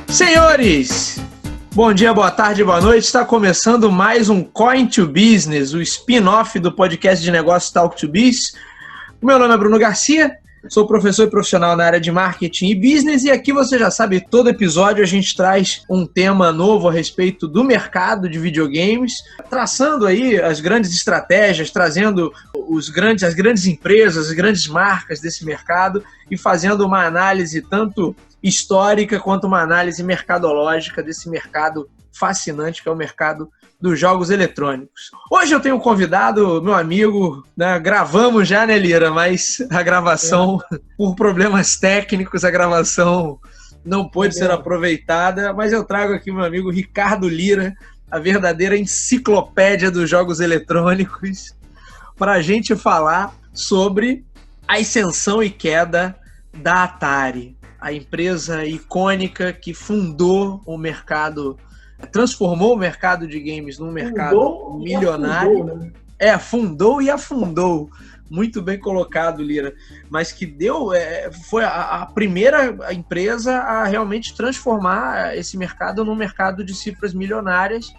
Senhores, bom dia, boa tarde, boa noite. Está começando mais um Coin to Business, o spin-off do podcast de negócios Talk to Biz. O meu nome é Bruno Garcia, sou professor e profissional na área de marketing e business e aqui você já sabe, todo episódio a gente traz um tema novo a respeito do mercado de videogames, traçando aí as grandes estratégias, trazendo as grandes empresas, as grandes marcas desse mercado e fazendo uma análise tanto histórica quanto uma análise mercadológica desse mercado fascinante que é o mercado dos jogos eletrônicos. Hoje eu tenho um convidado, meu amigo, né, gravamos já, né, Lira? Mas a gravação, por problemas técnicos, a gravação não pôde ser aproveitada, mas eu trago aqui meu amigo Ricardo Lira, a verdadeira enciclopédia dos jogos eletrônicos, para a gente falar sobre a ascensão e queda da Atari, a empresa icônica que fundou o mercado, transformou o mercado de games num mercado milionário. Afundou, né? Fundou e afundou. Muito bem colocado, Lira. Mas que foi a primeira empresa a realmente transformar esse mercado num mercado de cifras milionárias.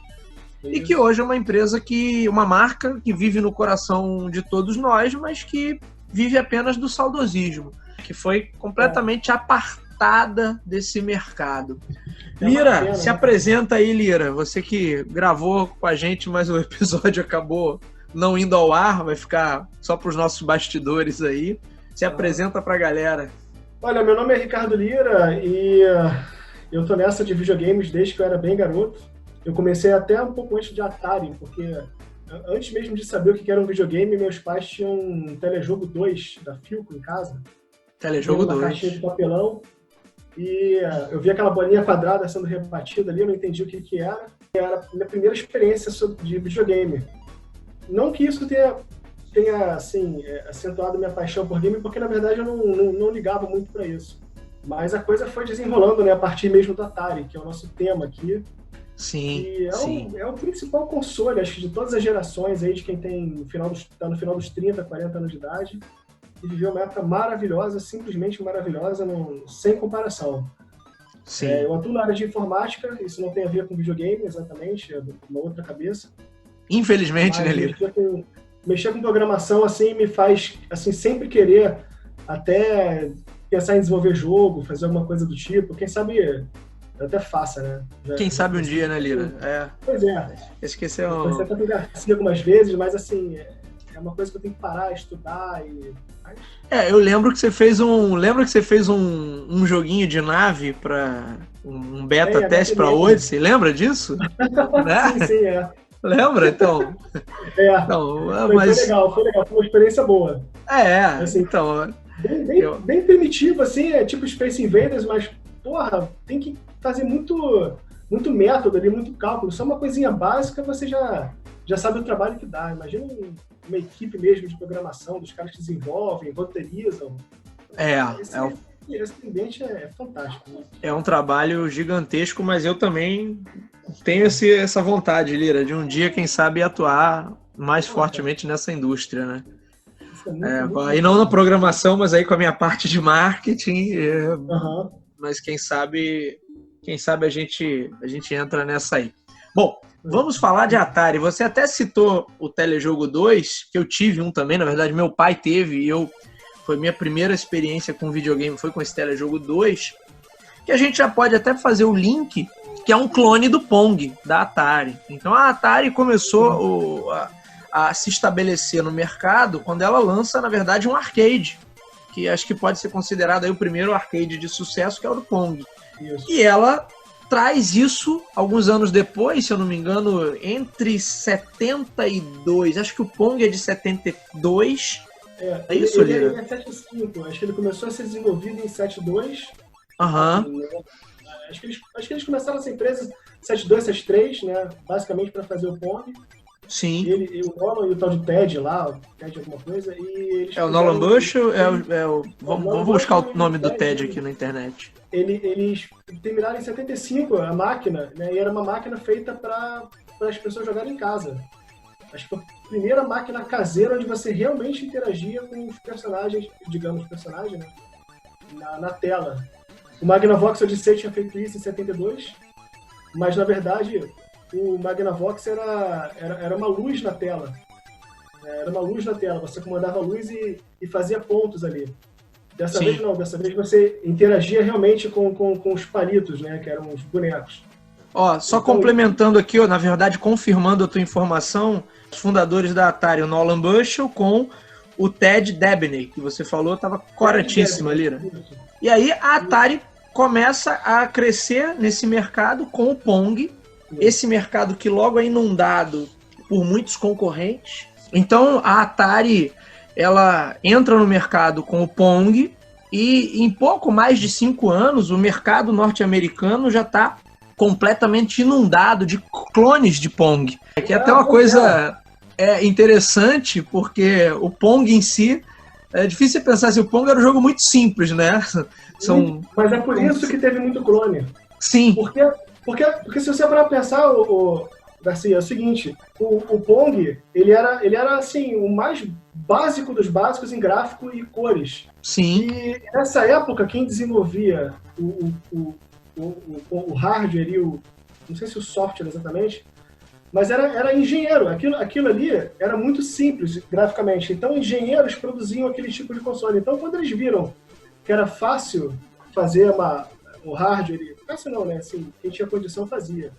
Isso. E que hoje é uma empresa uma marca que vive no coração de todos nós, mas que vive apenas do saudosismo, que foi completamente apartada desse mercado. Lira, se apresenta aí, Lira. Você que gravou com a gente, mas o episódio acabou não indo ao ar, vai ficar só para os nossos bastidores aí. Se apresenta para a galera. Olha, meu nome é Ricardo Lira e eu tô nessa de videogames desde que eu era bem garoto. Eu comecei até um pouco antes de Atari, porque antes mesmo de saber o que era um videogame, meus pais tinham um Telejogo 2 da Philco em casa. Telejogo 2. Uma caixinha de papelão. E eu vi aquela bolinha quadrada sendo rebatida ali, eu não entendi o que era. Era a minha primeira experiência de videogame. Não que isso tenha assim, acentuado minha paixão por game, porque na verdade eu não ligava muito para isso. Mas a coisa foi desenrolando, né, a partir mesmo do Atari, que é o nosso tema aqui. Sim, e é o principal console, acho que de todas as gerações aí, de quem tá no final dos 30, 40 anos de idade. E viveu uma época maravilhosa, simplesmente maravilhosa, sem comparação. Sim. Eu atuo na área de informática, isso não tem a ver com videogame, exatamente, é uma outra cabeça. Infelizmente, né, Lira? Mexer com programação, assim, me faz, assim, sempre querer até pensar em desenvolver jogo, fazer alguma coisa do tipo. Quem sabe eu até faça, né? Quem sabe um dia, né, Lira? Pois é. Esqueceu. Você até Garcia algumas vezes, mas, assim, é uma coisa que eu tenho que parar, estudar e... eu lembro que você fez um joguinho de nave para um beta teste para Odyssey. Lembra disso? Né? Sim, Lembra? Então. Então, foi legal, foi uma experiência boa. Assim, então. Bem primitivo, assim, é tipo Space Invaders, mas, porra, tem que fazer muito método ali, muito cálculo. Só uma coisinha básica você já sabe o trabalho que dá. Imagina uma equipe mesmo de programação, dos caras que desenvolvem, roteirizam. Esse ambiente é fantástico. Né? É um trabalho gigantesco, mas eu também tenho essa vontade, Lira, de um dia, quem sabe, atuar mais fortemente nessa indústria, né? E não na programação, mas aí com a minha parte de marketing. Mas quem sabe a gente entra nessa aí. Bom, vamos falar de Atari. Você até citou o Telejogo 2, que eu tive um também, na verdade meu pai teve, foi minha primeira experiência com videogame, foi com esse Telejogo 2, que a gente já pode até fazer o link, que é um clone do Pong, da Atari. Então a Atari começou a se estabelecer no mercado quando ela lança, na verdade, um arcade, que acho que pode ser considerado aí o primeiro arcade de sucesso, que é o do Pong. Isso. E ela traz isso alguns anos depois, se eu não me engano, entre 72, acho que o Pong é de 72. É isso, Lira? Ele é 75, acho que ele começou a ser desenvolvido em 72. Acho que eles começaram essa empresa 72, 73, né? Basicamente para fazer o Pong. Sim. E o Nolan e o tal de Ted lá, Ted alguma coisa, e eles... É o Nolan Bush ou vamos buscar o nome do Ted aqui na internet. Eles terminaram em 75 a máquina, né? E era uma máquina feita para as pessoas jogarem em casa. Acho que foi a primeira máquina caseira onde você realmente interagia com os personagens, digamos, né? Na tela. O Magnavox Odyssey tinha feito isso em 72, mas na verdade o Magnavox era uma luz na tela. Era uma luz na tela, você comandava a luz e fazia pontos ali. Dessa vez não, dessa vez você interagia realmente com os palitos, né, que eram os bonecos. Ó, só então, complementando aqui, ó, na verdade, confirmando a tua informação, os fundadores da Atari, o Nolan Bushnell com o Ted Dabney, que você falou, estava corretíssimo ali, né? E aí a Atari começa a crescer nesse mercado com o Pong, esse mercado que logo é inundado por muitos concorrentes. Então a Atari, ela entra no mercado com o Pong e em pouco mais de 5 anos o mercado norte-americano já está completamente inundado de clones de Pong. Aqui é até uma coisa interessante, porque o Pong em si, é difícil pensar assim, o Pong era um jogo muito simples, né? Mas é por isso que teve muito clone. Sim. Porque se você parar pra pensar, Garcia, é o seguinte, o Pong, ele era assim, o mais básico dos básicos em gráfico e cores. Sim. E nessa época, quem desenvolvia o hardware e não sei se o software exatamente, mas era engenheiro. Aquilo ali era muito simples graficamente. Então, engenheiros produziam aquele tipo de console. Então, quando eles viram que era fácil fazer o hardware, fácil não, né? Assim, quem tinha condição fazia.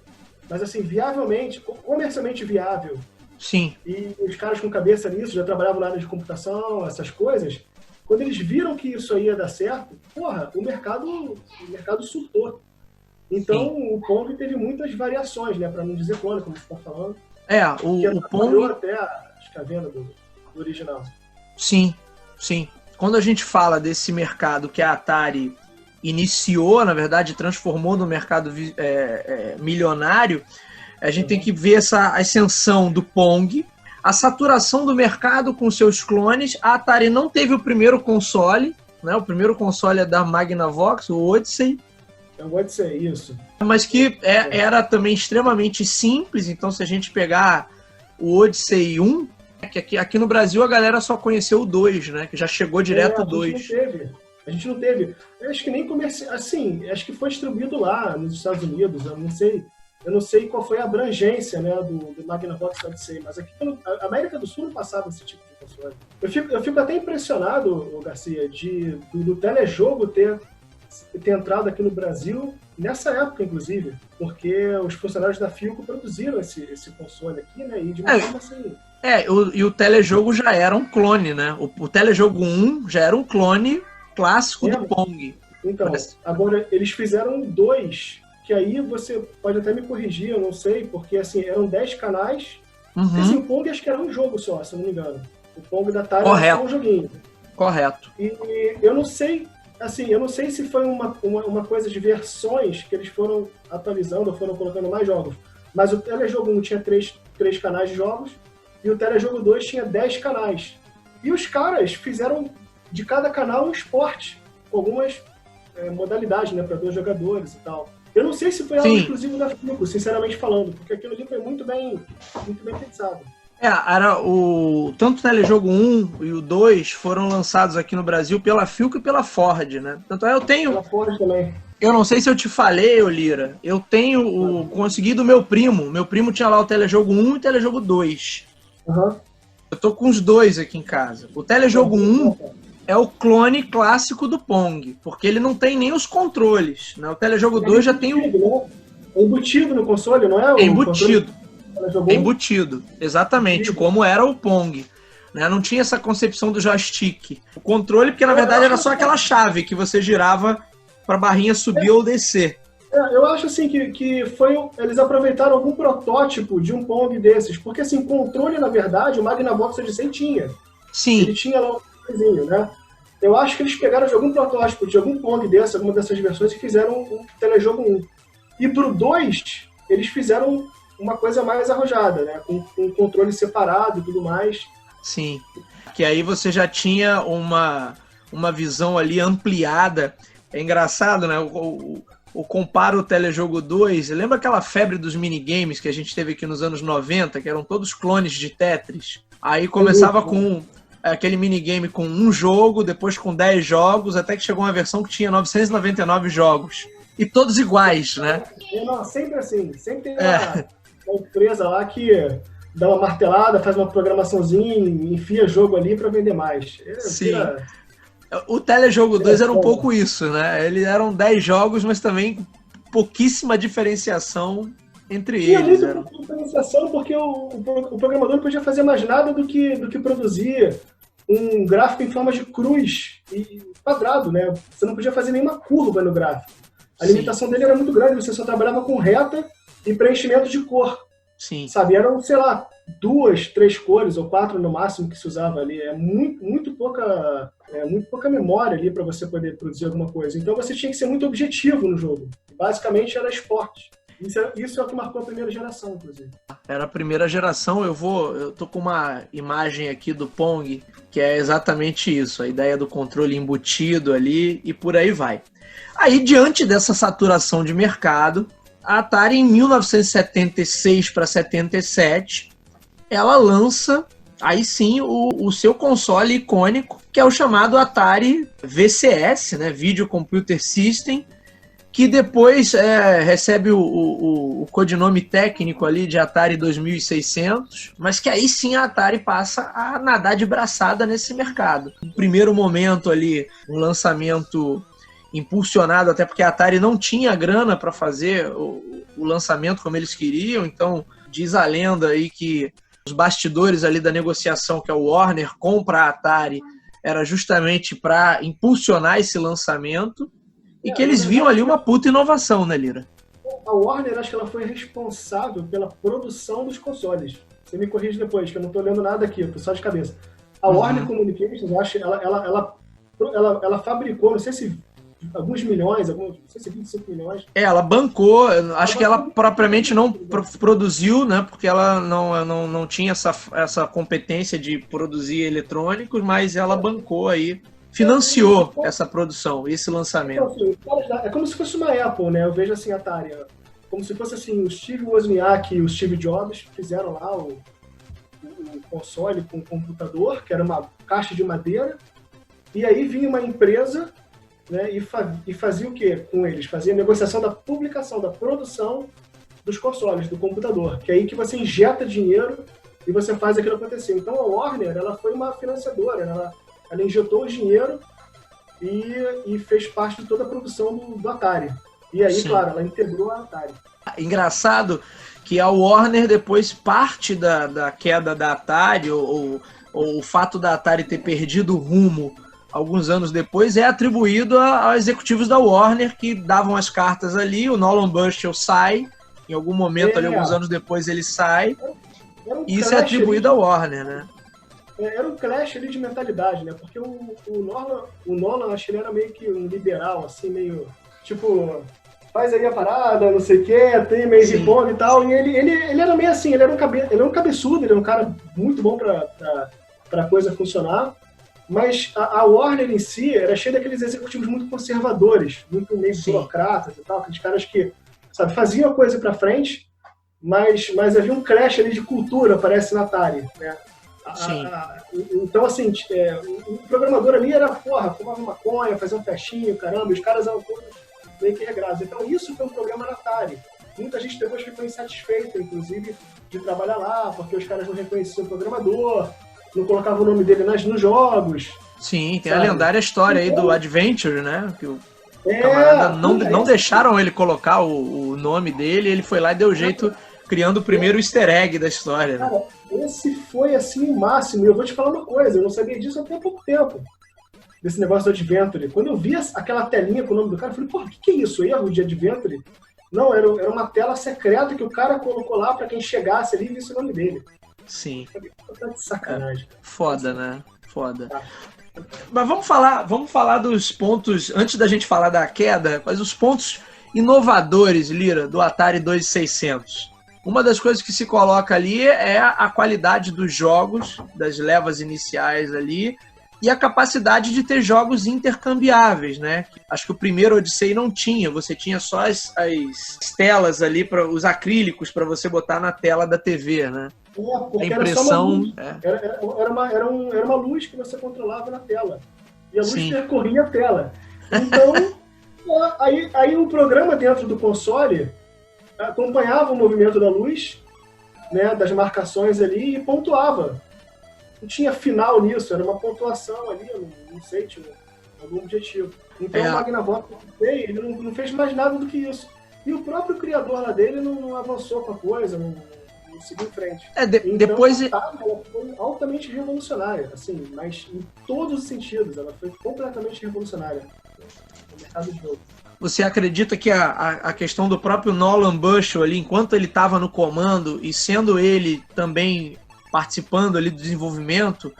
Mas, assim, viavelmente, comercialmente viável. Sim. E os caras com cabeça nisso, já trabalhavam na área de computação, essas coisas. Quando eles viram que isso aí ia dar certo, porra, o mercado surtou. Então, sim, o Pong teve muitas variações, né? Para não dizer clone, como você está falando. O Pong até a venda do original. Sim, sim. Quando a gente fala desse mercado que a Atari iniciou, na verdade, transformou no mercado milionário, a gente tem que ver essa ascensão do Pong, a saturação do mercado com seus clones. A Atari não teve o primeiro console, né? O primeiro console é da Magnavox, o Odyssey. O Odyssey, isso. Mas que era também extremamente simples. Então, se a gente pegar o Odyssey 1, que aqui no Brasil a galera só conheceu o 2, né? Que já chegou direto o 2. A gente não teve. Eu acho que nem comercial. Assim, acho que foi distribuído lá nos Estados Unidos. Eu não sei qual foi a abrangência, né, do Magnavox Odyssey, mas aqui a América do Sul não passava esse tipo de console. Eu fico até impressionado, Garcia, do telejogo ter entrado aqui no Brasil nessa época, inclusive, porque os funcionários da Philco produziram esse console aqui, né, e de uma forma assim... E o telejogo já era um clone, né? O telejogo 1 já era um clone clássico do Pong. Então, agora eles fizeram 2, que aí você pode até me corrigir, eu não sei, porque assim, eram 10 canais, e assim, o Pong acho que era um jogo só, se eu não me engano. O Pong da Atari era só um joguinho. Correto. E eu não sei, assim, se foi uma coisa de versões que eles foram atualizando ou foram colocando mais jogos, mas o telejogo 1 tinha 3 canais de jogos, e o telejogo 2 tinha 10 canais. E os caras fizeram de cada canal um esporte, com algumas modalidades, né, para 2 jogadores e tal. Eu não sei se foi algo exclusivo da Philco, sinceramente falando, porque aquilo ali foi muito bem pensado. Era tanto o telejogo 1 e o 2 foram lançados aqui no Brasil pela Philco e pela Ford, né? Tanto eu tenho... Pela Ford também. Eu não sei se eu te falei, Lira, eu tenho consegui do meu primo. Meu primo tinha lá o telejogo 1 e o telejogo 2. Uhum. Eu tô com os 2 aqui em casa. O telejogo 1 é o clone clássico do Pong, porque ele não tem nem os controles, né? O telejogo 2 já tem o... É embutido no console, não é? É embutido. É embutido, exatamente, como era o Pong. Né? Não tinha essa concepção do joystick. O controle, porque na verdade era só aquela chave que você girava para a barrinha subir ou descer. Eu acho assim que eles aproveitaram algum protótipo de um Pong desses, porque assim, controle, na verdade, o Magnavox Odyssey tinha. Sim. Ele tinha lá um coisinho, né? Eu acho que eles pegaram de algum protótipo, de algum Pong desse, alguma dessas versões, e fizeram um telejogo 1. E pro 2, eles fizeram uma coisa mais arrojada, né? Com controle separado e tudo mais. Sim. Que aí você já tinha uma visão ali ampliada. É engraçado, né? O compara o telejogo 2. Lembra aquela febre dos minigames que a gente teve aqui nos anos 90, que eram todos clones de Tetris? Aí começava com aquele minigame com um jogo, depois com 10 jogos, até que chegou uma versão que tinha 999 jogos. E todos iguais, né? Não, sempre assim. Sempre tem uma empresa lá que dá uma martelada, faz uma programaçãozinha, enfia jogo ali para vender mais. Sim. O Telejogo 2 era um pouco isso, né? Eles eram 10 jogos, mas também pouquíssima diferenciação entre eles. Tinha muita diferenciação porque o programador não podia fazer mais nada do que produzir um gráfico em forma de cruz e quadrado, né? Você não podia fazer nenhuma curva no gráfico. A limitação dele era muito grande, você só trabalhava com reta e preenchimento de cor. Sim. Sabe, eram, sei lá, 2, 3 cores ou 4 no máximo que se usava ali. É muito pouca memória ali para você poder produzir alguma coisa. Então você tinha que ser muito objetivo no jogo. Basicamente era esporte. Isso é o que marcou a primeira geração, inclusive. Era a primeira geração. Eu tô com uma imagem aqui do Pong, que é exatamente isso. A ideia do controle embutido ali e por aí vai. Aí, diante dessa saturação de mercado, a Atari, em 1976 para 77, ela lança, aí sim, o seu console icônico, que é o chamado Atari VCS, né, Video Computer System, que depois recebe o codinome técnico ali de Atari 2600, mas que aí sim a Atari passa a nadar de braçada nesse mercado. No primeiro momento ali, um lançamento impulsionado, até porque a Atari não tinha grana para fazer o lançamento como eles queriam, então diz a lenda aí que os bastidores ali da negociação que a Warner compra a Atari era justamente para impulsionar esse lançamento e que eles viam ali uma puta inovação, né, Lira? A Warner, acho que ela foi responsável pela produção dos consoles. Você me corrige depois, que eu não estou lendo nada aqui, eu tô só de cabeça. A Warner Communications, acho, ela fabricou, não sei se alguns milhões, não sei se 25 milhões. Ela bancou, acho que ela propriamente não produziu, né, porque ela não tinha essa competência de produzir eletrônicos, mas ela bancou aí, financiou essa produção, esse lançamento. Então, assim, é como se fosse uma Apple, né? Eu vejo assim a Atari, como se fosse assim, o Steve Wozniak e o Steve Jobs fizeram lá o console com o computador, que era uma caixa de madeira, e aí vinha uma empresa, né, e fazia o quê com eles? Fazia a negociação da publicação, da produção dos consoles, do computador, que é aí que você injeta dinheiro e você faz aquilo acontecer. Então a Warner, ela foi uma financiadora, né? Ela injetou o dinheiro e fez parte de toda a produção do Atari. E aí, claro, ela integrou a Atari. Engraçado que a Warner, depois, parte da queda da Atari, ou o fato da Atari ter perdido o rumo alguns anos depois, é atribuído a executivos da Warner que davam as cartas ali. O Nolan Bushnell sai, em algum momento, ali, alguns anos depois, ele sai. E isso é atribuído à Warner, né? Era um clash ali de mentalidade, né? Porque o Nolan, acho que ele era meio que um liberal, assim, meio, tipo, faz aí a parada, não sei o quê, tem meio hip-hop e tal, e ele era meio assim, ele era um cabeçudo, ele era um cara muito bom pra coisa funcionar, mas a Warner em si era cheia daqueles executivos muito conservadores, muito meio burocratas e tal, aqueles caras que, sabe, faziam a coisa pra frente, mas havia um clash ali de cultura, parece na Atari, né? Então, assim, o programador ali era, fumava maconha, fazia um festinho, caramba, e os caras eram todos meio que regrados. Então, isso foi um problema na Atari. Muita gente depois ficou insatisfeita, inclusive, de trabalhar lá, porque os caras não reconheciam o programador, não colocavam o nome dele nos jogos. Sim, tem a lendária história aí do Adventure, né? Que o camarada não deixaram ele colocar o nome dele, ele foi lá e deu jeito, criando o primeiro easter egg da história, né? Cara, esse foi, assim, o máximo. E eu vou te falar uma coisa, eu não sabia disso até há pouco tempo, desse negócio do Adventure. Quando eu vi aquela telinha com o nome do cara, eu falei, porra, o que é isso? Erro de Adventure? Não, era uma tela secreta que o cara colocou lá pra quem chegasse ali e visse o nome dele. Sim. De sacanagem. Foda, né? Foda. Mas vamos falar dos pontos, antes da gente falar da queda, quais os pontos inovadores, Lira, do Atari 2600? Uma das coisas que se coloca ali é a qualidade dos jogos, das levas iniciais ali, e a capacidade de ter jogos intercambiáveis, né? Acho que o primeiro Odyssey não tinha, você tinha só as telas ali, os acrílicos para você botar na tela da TV, né? porque a impressão... era uma luz que você controlava na tela. E a luz percorria a tela. Então, aí o programa dentro do console acompanhava o movimento da luz, né, das marcações ali, e pontuava. Não tinha final nisso, era uma pontuação ali, eu não sei, tinha algum objetivo. Então o Magnavox, ele não fez mais nada do que isso. E o próprio criador lá dele não avançou com a coisa, não seguiu em frente. Então, depois... ela foi altamente revolucionária, assim, mas em todos os sentidos, ela foi completamente revolucionária no mercado de jogo. Você acredita que a questão do próprio Nolan Bushnell ali, enquanto ele estava no comando e sendo ele também participando ali do desenvolvimento,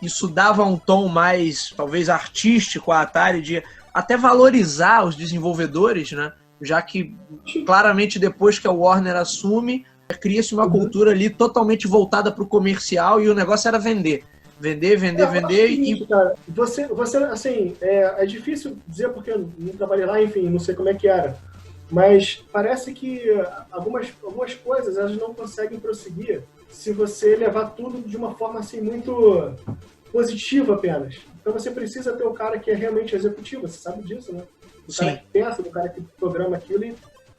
isso dava um tom mais, talvez, artístico à Atari, de até valorizar os desenvolvedores, né? Já que, claramente, depois que a Warner assume, cria-se uma cultura ali totalmente voltada para o comercial e o negócio era vender. Vender. Isso, cara. Você, assim, é difícil dizer porque eu não trabalhei lá, enfim, não sei como é que era. Mas parece que algumas coisas elas não conseguem prosseguir se você levar tudo de uma forma assim muito positiva apenas. Então você precisa ter o cara que é realmente executivo, você sabe disso, né? O cara que pensa, o cara que programa aquilo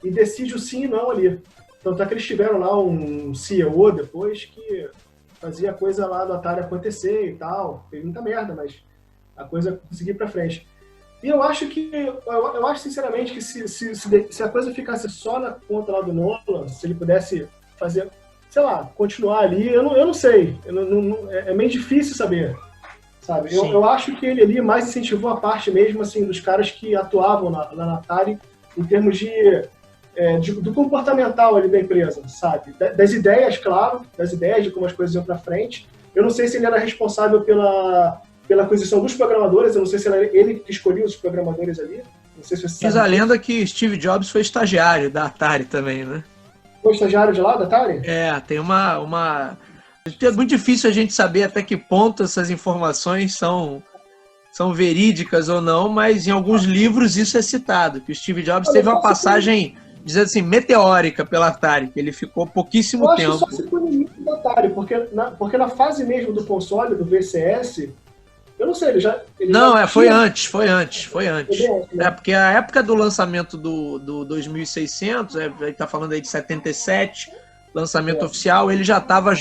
e decide o sim e não ali. Tanto é que eles tiveram lá um CEO depois que fazia a coisa lá do Atari acontecer e tal. Fez muita merda, mas a coisa conseguiu ir pra frente. E eu acho sinceramente que se a coisa ficasse só na conta lá do Nolan, se ele pudesse fazer, sei lá, continuar ali, eu não sei. É meio difícil saber, sabe? Eu acho que ele ali mais incentivou a parte mesmo, assim, dos caras que atuavam na Atari em termos do comportamental ali da empresa, sabe? Das ideias, claro, das ideias de como as coisas iam pra frente. Eu não sei se ele era responsável pela aquisição dos programadores, eu não sei se era ele que escolhia os programadores ali. Não sei se você Diz a lenda que Steve Jobs foi estagiário da Atari também, né? Foi estagiário de lá, da Atari? Tem uma... É muito difícil a gente saber até que ponto essas informações são verídicas ou não, mas em alguns livros isso é citado, que o Steve Jobs teve uma passagem, dizendo assim, meteórica pela Atari, que ele ficou pouquíssimo tempo. Eu acho que só se foi no início da Atari, porque na fase mesmo do console, do VCS, eu não sei, ele já foi antes. Porque a época do lançamento do 2600, a gente tá falando aí de 77, lançamento oficial, ele já estava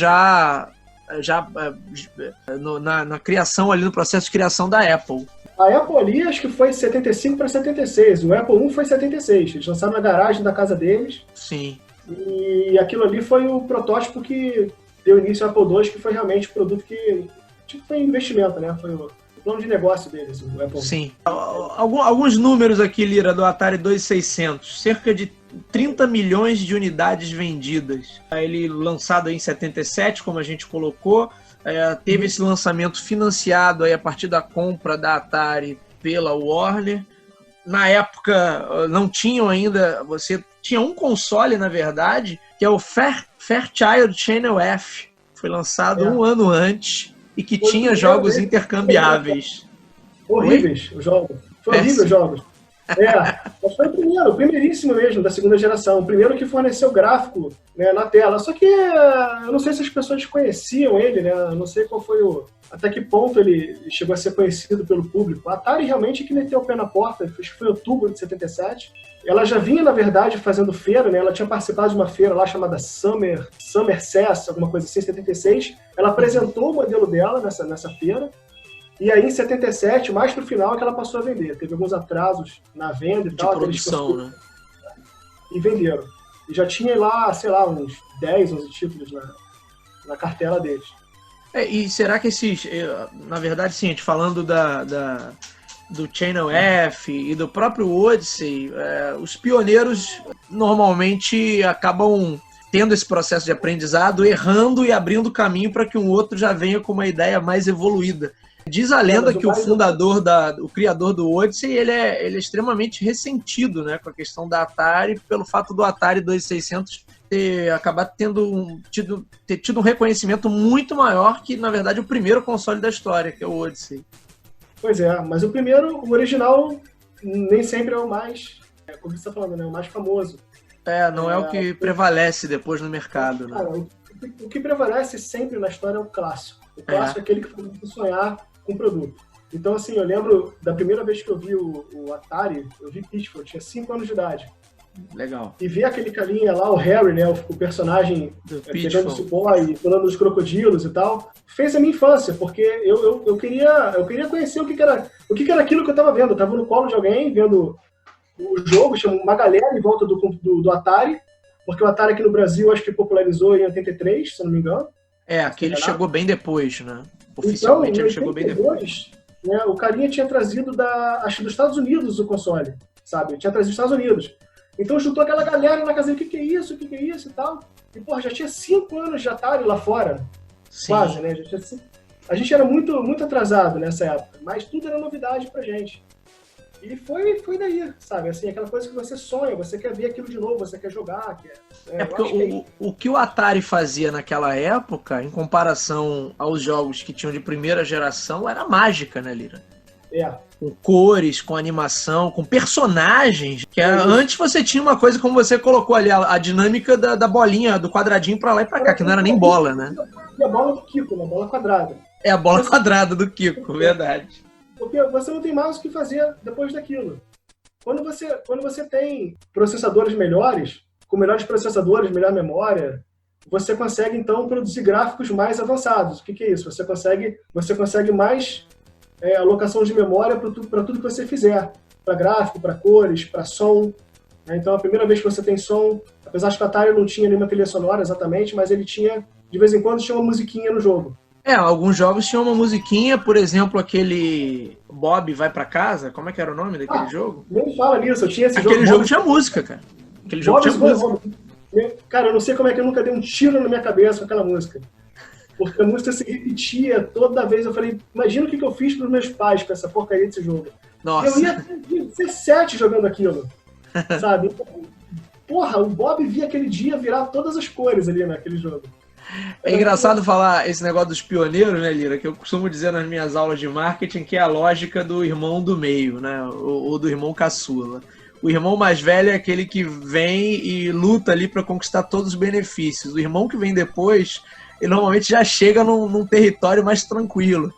na criação ali, no processo de criação da Apple. A Apple ali, acho que foi 75 para 76, o Apple I foi 76, eles lançaram na garagem da casa deles. Sim. E aquilo ali foi o protótipo que deu início ao Apple II, que foi realmente o produto que foi investimento, né? Foi o plano de negócio deles, o Apple. Sim. Alguns números aqui, Lira, do Atari 2600. Cerca de 30 milhões de unidades vendidas. Ele lançado em 77, como a gente colocou, teve esse lançamento financiado aí a partir da compra da Atari pela Warner. Na época, não tinham ainda... Você tinha um console, na verdade, que é o Fairchild Channel F. Foi lançado um ano antes e que tinha jogos intercambiáveis. Horríveis os jogos. Foi horrível os jogos. Mas foi o primeiríssimo mesmo, da segunda geração. O primeiro que forneceu gráfico, né, na tela. Só que eu não sei se as pessoas conheciam ele, né? Eu não sei até que ponto ele chegou a ser conhecido pelo público. A Atari realmente que meteu o pé na porta, acho que foi em outubro de 77. Ela já vinha, na verdade, fazendo feira, né? Ela tinha participado de uma feira lá chamada Summer CES, alguma coisa assim, em 76. Ela apresentou o modelo dela nessa feira. E aí, em 77, mais pro final, é que ela passou a vender. Teve alguns atrasos na venda e tal. De produção, né? E venderam. E já tinha lá, sei lá, uns 10, 11 títulos na cartela deles. E será que esses... Na verdade, sim, a gente falando do Channel F e do próprio Odyssey, os pioneiros normalmente acabam tendo esse processo de aprendizado, errando e abrindo caminho para que um outro já venha com uma ideia mais evoluída. Diz a lenda que o criador do Odyssey, ele é extremamente ressentido, né, com a questão da Atari, pelo fato do Atari 2600 ter acabado ter tido um reconhecimento muito maior que, na verdade, o primeiro console da história, que é o Odyssey. Pois é, mas o original, nem sempre é o mais, como você está falando, né, o mais famoso. Não é o que prevalece depois no mercado. Né? Cara, o o que prevalece sempre na história é o clássico. O clássico é aquele que faz você sonhar com o produto. Então, assim, eu lembro da primeira vez que eu vi o Atari, eu vi Pitfall, eu tinha 5 anos de idade. Legal. E ver aquele carinha lá, o Harry, né, o personagem pegando o cipó e pulando os crocodilos e tal, fez a minha infância, porque eu queria conhecer o que era aquilo que eu estava vendo. Eu estava no colo de alguém, vendo o jogo, chama uma galera em volta do Atari, porque o Atari aqui no Brasil acho que popularizou em 83, se eu não me engano. Aquele chegou bem depois, né? Oficialmente então, ele chegou bem depois. Né, o carinha tinha trazido acho dos Estados Unidos o console, sabe? Tinha trazido dos Estados Unidos. Então juntou aquela galera na casa, o que é isso, e tal. E, porra, já tinha 5 anos de Atari lá fora. Sim. Quase, né? A gente era muito, muito atrasado nessa época, mas tudo era novidade pra gente. E foi daí, sabe? Assim, aquela coisa que você sonha, você quer ver aquilo de novo, você quer jogar. Porque o que o Atari fazia naquela época, em comparação aos jogos que tinham de primeira geração, era mágica, né, Lira? Com cores, com animação, com personagens. Que antes você tinha uma coisa, como você colocou ali, a dinâmica da bolinha, do quadradinho pra lá e pra cá, que não era nem bola, né? E a bola do Kiko, né? A bola quadrada. A bola quadrada do Kiko, verdade. Porque você não tem mais o que fazer depois daquilo. Quando você tem processadores melhores, com melhores processadores, melhor memória, você consegue, então, produzir gráficos mais avançados. O que é isso? Você consegue mais alocação de memória para tudo que você fizer. Para gráfico, para cores, para som. Então, a primeira vez que você tem som, apesar de que o Atari não tinha nenhuma trilha sonora exatamente, mas ele tinha, de vez em quando, tinha uma musiquinha no jogo. Alguns jogos tinham uma musiquinha, por exemplo, aquele Bob Vai Pra Casa, como é que era o nome daquele jogo? Nem fala nisso, eu tinha esse jogo. Aquele jogo tinha música, cara. Aquele jogo tinha música. Cara, eu não sei como é que eu nunca dei um tiro na minha cabeça com aquela música. Porque a música se repetia toda vez. Eu falei, imagina o que eu fiz pros meus pais com essa porcaria desse jogo. Nossa. Eu ia ter 17 jogando aquilo, sabe? Porra, o Bob via aquele dia virar todas as cores ali naquele jogo. É engraçado falar esse negócio dos pioneiros, né, Lira? Que eu costumo dizer nas minhas aulas de marketing que é a lógica do irmão do meio, né? Ou do irmão caçula. O irmão mais velho é aquele que vem e luta ali para conquistar todos os benefícios. O irmão que vem depois, ele normalmente já chega num território mais tranquilo.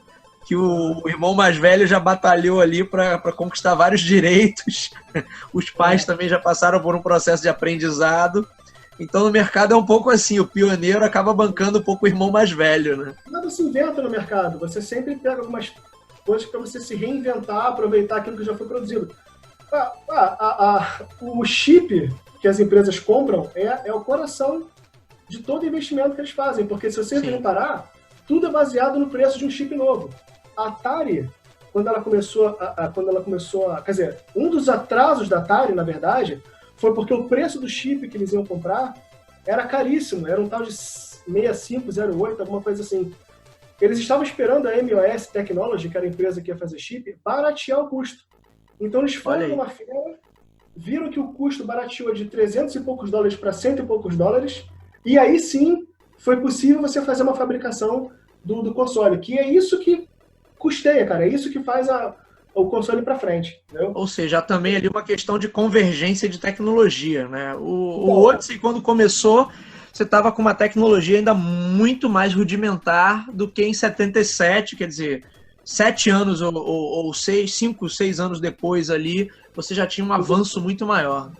Que o irmão mais velho já batalhou ali para conquistar vários direitos. Os pais também já passaram por um processo de aprendizado. Então no mercado é um pouco assim, o pioneiro acaba bancando um pouco o irmão mais velho, né? Nada se inventa no mercado, você sempre pega algumas coisas para você se reinventar, aproveitar aquilo que já foi produzido. O chip que as empresas compram é o coração de todo investimento que eles fazem, porque se você reparar, tudo é baseado no preço de um chip novo. A Atari, quando ela começou quer dizer, um dos atrasos da Atari, na verdade, foi porque o preço do chip que eles iam comprar era caríssimo, era um tal de 6508, alguma coisa assim. Eles estavam esperando a MOS Technology, que era a empresa que ia fazer chip, baratear o custo. Então eles foram numa feira, viram que o custo barateou de 300 e poucos dólares para 100 e poucos dólares, e aí sim foi possível você fazer uma fabricação do console, que é isso que custeia, cara, é isso que faz o console para frente. Entendeu? Ou seja, também ali uma questão de convergência de tecnologia, né? O Odyssey, quando começou, você estava com uma tecnologia ainda muito mais rudimentar do que em 77, quer dizer, 7 anos ou 5, 6 anos depois ali, você já tinha um avanço muito maior.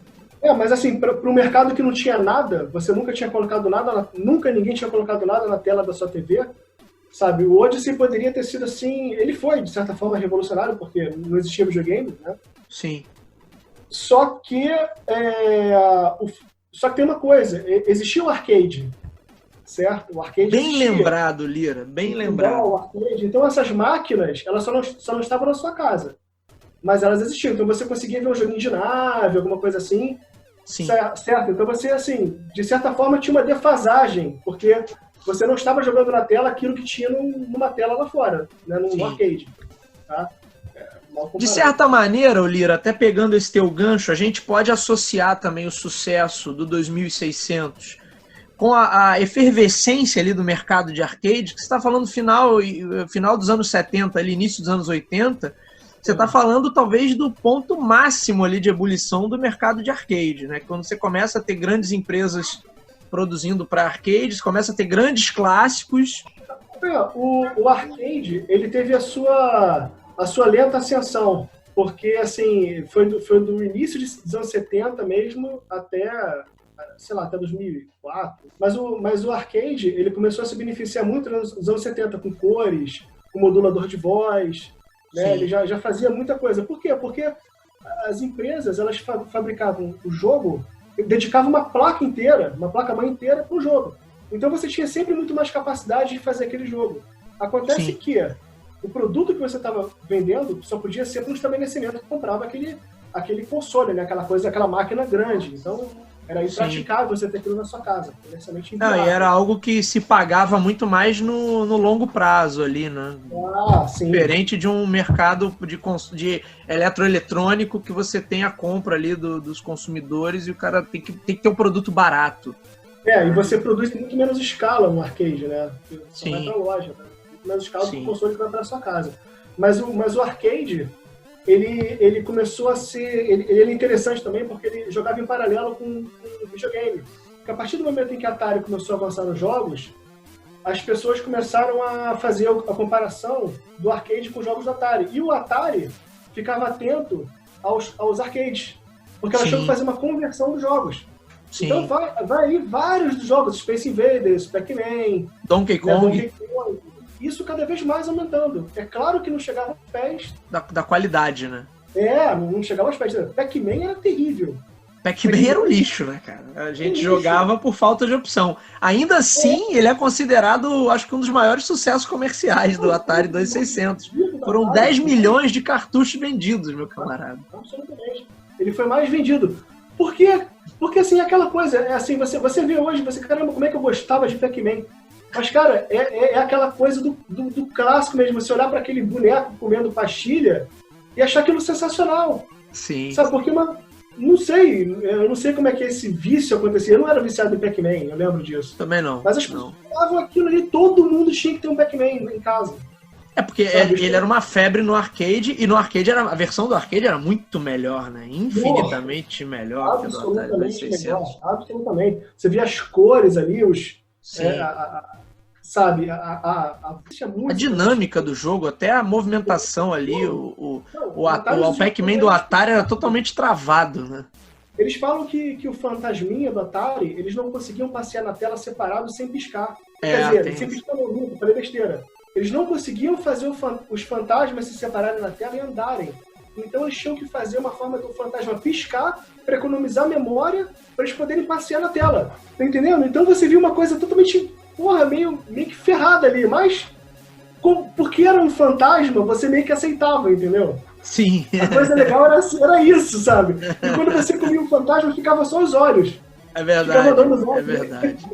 Mas assim, para o mercado que não tinha nada, você nunca tinha colocado nada, nunca ninguém tinha colocado nada na tela da sua TV, sabe? O Odyssey poderia ter sido assim, ele foi, de certa forma, revolucionário, porque não existia videogame, né? Sim. Só que tem uma coisa, existia o arcade, certo? O arcade bem existia. Lembrado, Lira, bem lembrado. O arcade. Então essas máquinas, elas só não estavam na sua casa, mas elas existiam. Então você conseguia ver um joguinho de nave, alguma coisa assim. Sim. Certo? Então você, assim, de certa forma tinha uma defasagem, porque você não estava jogando na tela aquilo que tinha numa tela lá fora, né? No arcade. Tá? De certa maneira, Lira, até pegando esse teu gancho, a gente pode associar também o sucesso do 2600 com a efervescência ali do mercado de arcade, que você está falando final dos anos 70, ali, início dos anos 80, você está falando talvez do ponto máximo ali de ebulição do mercado de arcade, né? Quando você começa a ter grandes empresas produzindo para arcades, começa a ter grandes clássicos. O arcade, ele teve a sua lenta ascensão, porque assim, foi do início dos anos 70 mesmo até, sei lá, até 2004. Mas o arcade, ele começou a se beneficiar muito nos anos 70, com cores, com modulador de voz, né? Ele já fazia muita coisa. Por quê? Porque as empresas, elas fabricavam o jogo, dedicavam uma placa inteira, uma placa-mãe inteira para o jogo. Então você tinha sempre muito mais capacidade de fazer aquele jogo. Acontece que o produto que você estava vendendo só podia ser para um estabelecimento que comprava aquele console, né? Aquela coisa, aquela máquina grande. Então era impraticável você ter aquilo na sua casa. E era algo que se pagava muito mais no longo prazo ali, né? Sim. Diferente de um mercado de eletroeletrônico que você tem a compra ali dos consumidores e o cara tem que ter um produto barato. E você produz em muito menos escala no arcade, né? Você vai pra loja, né? Muito menos escala do que o console que vai pra sua casa. Mas o arcade, ele começou a ser... Ele é interessante também porque ele jogava em paralelo com o videogame. Porque a partir do momento em que a Atari começou a avançar nos jogos, as pessoas começaram a fazer a comparação do arcade com os jogos do Atari. E o Atari ficava atento aos arcades, porque ela achou que fazia uma conversão dos jogos. Sim. Então vai aí vários dos jogos, Space Invaders, Pac-Man, Donkey Kong. Donkey Kong. Isso cada vez mais aumentando. É claro que não chegava aos pés... Da qualidade, né? Não chegava aos pés. Pac-Man era terrível. Pac-Man era um lixo, né, cara? A gente jogava por falta de opção. Ainda assim, ele é considerado, acho que um dos maiores sucessos comerciais do Atari 2600. Foram 10 milhões de cartuchos vendidos, meu camarada. Absolutamente. Ele foi mais vendido. Por quê? Porque, assim, aquela coisa, assim, você vê hoje, caramba, como é que eu gostava de Pac-Man? Mas, cara, é aquela coisa do clássico mesmo, você olhar para aquele boneco comendo pastilha e achar aquilo sensacional. Sim. Sabe, porque eu não sei como é que esse vício acontecia. Eu não era viciado em Pac-Man, eu lembro disso. Também não. Mas as pessoas falavam aquilo ali, todo mundo tinha que ter um Pac-Man em casa. É porque ele era uma febre no arcade, e no arcade a versão do arcade era muito melhor, né? Infinitamente melhor que do Atari 2600. Absolutamente. Você via as cores ali, a dinâmica do jogo, até a movimentação ali, o Pac-Man do Atari era totalmente travado, né? Eles falam que o fantasminha do Atari, eles não conseguiam passear na tela separado sem piscar. Quer dizer, sem piscar no mundo, falei besteira. Eles não conseguiam fazer os fantasmas se separarem na tela e andarem. Então eles tinham que fazer uma forma do fantasma piscar para economizar memória para eles poderem passear na tela. Tá entendendo? Então você viu uma coisa totalmente, meio que ferrada ali. Mas, porque era um fantasma, você meio que aceitava, entendeu? Sim. A coisa legal era isso, sabe? E quando você comia um fantasma, ficava só os olhos. É verdade, é verdade.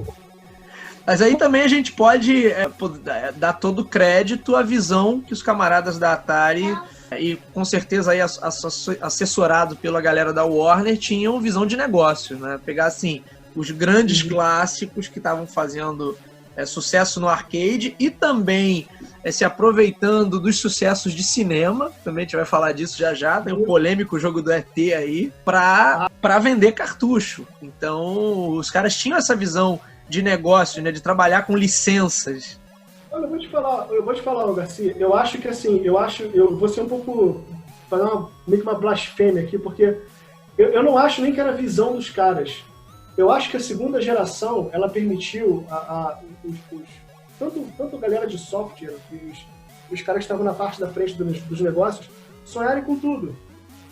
Mas aí também a gente pode dar todo o crédito à visão que os camaradas da Atari, e com certeza aí assessorado pela galera da Warner, tinham visão de negócio, né? Pegar assim, os grandes clássicos que estavam fazendo sucesso no arcade e também se aproveitando dos sucessos de cinema, também a gente vai falar disso já, tem um polêmico jogo do ET aí, para vender cartucho. Então os caras tinham essa visão de negócio, né, de trabalhar com licenças. Olha, eu vou te falar, Garcia, eu acho que assim, eu vou ser um pouco, fazer meio que uma blasfêmia aqui, porque eu não acho nem que era a visão dos caras. Eu acho que a segunda geração, ela permitiu tanto a galera de software, os caras que estavam na parte da frente dos negócios, sonharem com tudo.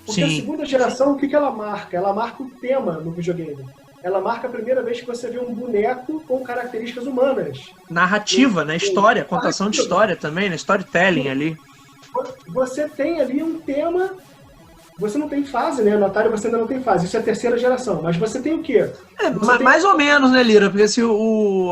Porque a segunda geração, o que ela marca? Ela marca o tema no videogame. Ela marca a primeira vez que você vê um boneco com características humanas. Narrativa, né? História, contação de história também, né? Storytelling ali. Você tem ali um tema... Você não tem fase, né? No Atari você ainda não tem fase. Isso é a terceira geração. Mas você tem o quê? Mais ou menos, né, Lira? Porque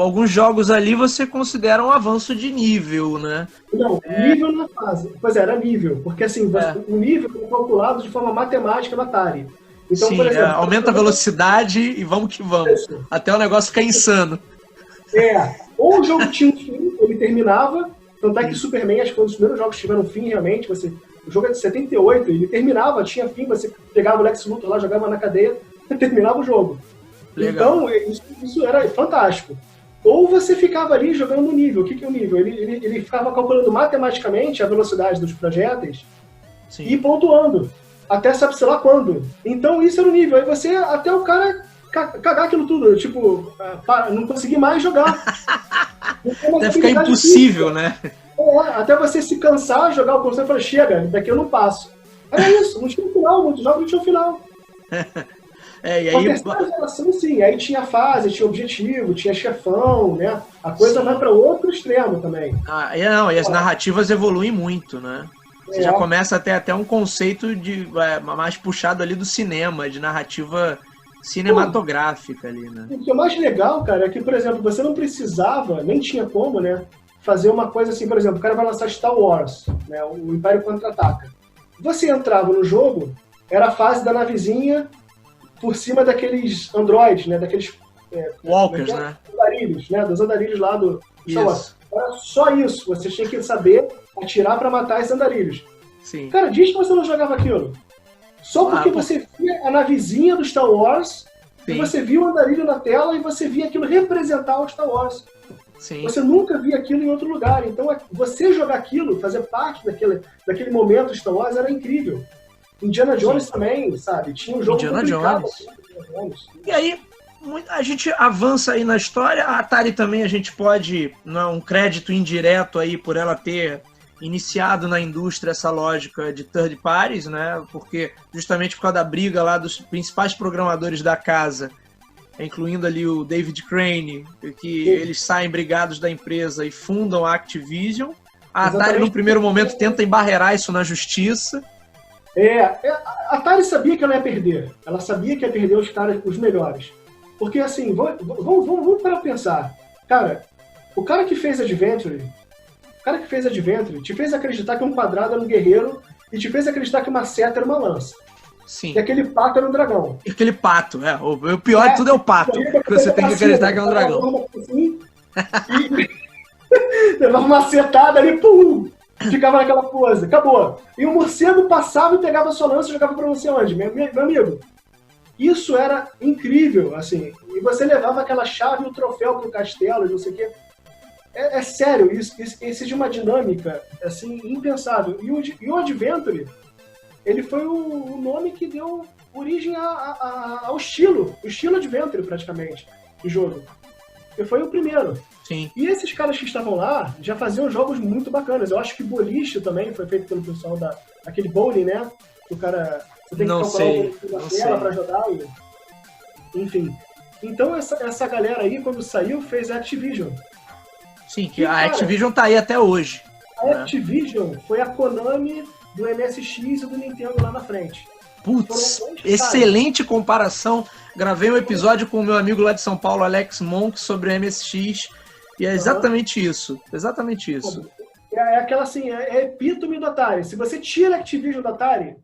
alguns jogos ali você considera um avanço de nível, né? Não, nível na fase. Pois é, era nível. Porque assim, o nível é calculado de forma matemática no Atari. Então, sim, por exemplo, aumenta a velocidade e vamos que vamos. Isso. Até o negócio ficar insano. Ou o jogo tinha um fim, ele terminava. Tanto é que Superman, acho que foi um dos primeiros jogos que tiveram fim realmente. O jogo é de 78, ele terminava, tinha fim, você pegava o Lex Luthor lá, jogava na cadeia e terminava o jogo. Legal. Então, isso era fantástico. Ou você ficava ali jogando no nível. O que é o nível? Ele ficava calculando matematicamente a velocidade dos projéteis e pontuando. Até sabe-se lá quando. Então, isso era o nível. Aí você, até o cara cagar aquilo tudo. Tipo, não conseguir mais jogar. Até ficar impossível, né? Até você se cansar, jogar o console e falar, chega, daqui eu não passo. Era isso, não tinha um final, muitos jogos não tinham final. E aí... A terceira geração, sim, aí tinha fase, tinha objetivo, tinha chefão, né? A coisa vai para outro extremo também. E as narrativas evoluem muito, né? Você já começa a ter até um conceito mais puxado ali do cinema, de narrativa cinematográfica ali, né? O que é mais legal, cara, é que, por exemplo, você não precisava, nem tinha como, né? Fazer uma coisa assim, por exemplo, o cara vai lançar Star Wars, né? O Império Contra-Ataca. Você entrava no jogo, era a fase da navezinha por cima daqueles androids, né? Daqueles... walkers, né? Andarilhos, né? Dos andarilhos lá do Star Wars. Era só isso. Você tinha que saber atirar para matar esses andarilhos. Sim. Cara, diz que você não jogava aquilo. Só porque você via a navezinha do Star Wars, e você via o andarilho na tela e você via aquilo representar o Star Wars. Sim. Você nunca via aquilo em outro lugar. Então, você jogar aquilo, fazer parte daquele momento Star Wars era incrível. Indiana Jones também, sabe? Tinha um jogo Indiana Jones. E aí, a gente avança aí na história. A Atari também, a gente pode, um crédito indireto aí por ela ter iniciado na indústria essa lógica de third parties, né? Porque justamente por causa da briga lá dos principais programadores da casa, incluindo ali o David Crane, que eles saem brigados da empresa e fundam a Activision. A Atari, no primeiro momento, tenta embarrear isso na justiça. A Atari sabia que ela ia perder. Ela sabia que ia perder os melhores. Porque, assim, vamos para pensar. Cara, o cara que fez Adventure te fez acreditar que um quadrado era um guerreiro e te fez acreditar que uma seta era uma lança. Sim. E aquele pato era um dragão. E aquele pato, o pior de tudo é o pato. Que você tem que acreditar que é um dragão. Assim, e levava uma setada ali, pum! Ficava naquela pose, acabou. E o morcego passava e pegava a sua lança e jogava pra você onde, meu amigo? Isso era incrível, assim. E você levava aquela chave e o troféu pro castelo e não sei o quê. É sério, isso de uma dinâmica, assim, impensável. E o Adventure, ele foi o nome que deu origem ao estilo, o estilo Adventure, praticamente, do jogo. E foi o primeiro. Sim. E esses caras que estavam lá já faziam jogos muito bacanas. Eu acho que Boliche também foi feito pelo pessoal daquele bowling, né? O cara... Você tem que calcular a tela pra jogar. Enfim. Então essa galera aí, quando saiu, fez a Activision. Sim, que a Activision tá aí até hoje. A Activision foi a Konami do MSX e do Nintendo lá na frente. Putz, excelente comparação. Gravei um episódio com o meu amigo lá de São Paulo, Alex Monk, sobre o MSX. E é exatamente isso. Exatamente isso. É aquela assim, é epítome do Atari. Se você tira a Activision do Atari,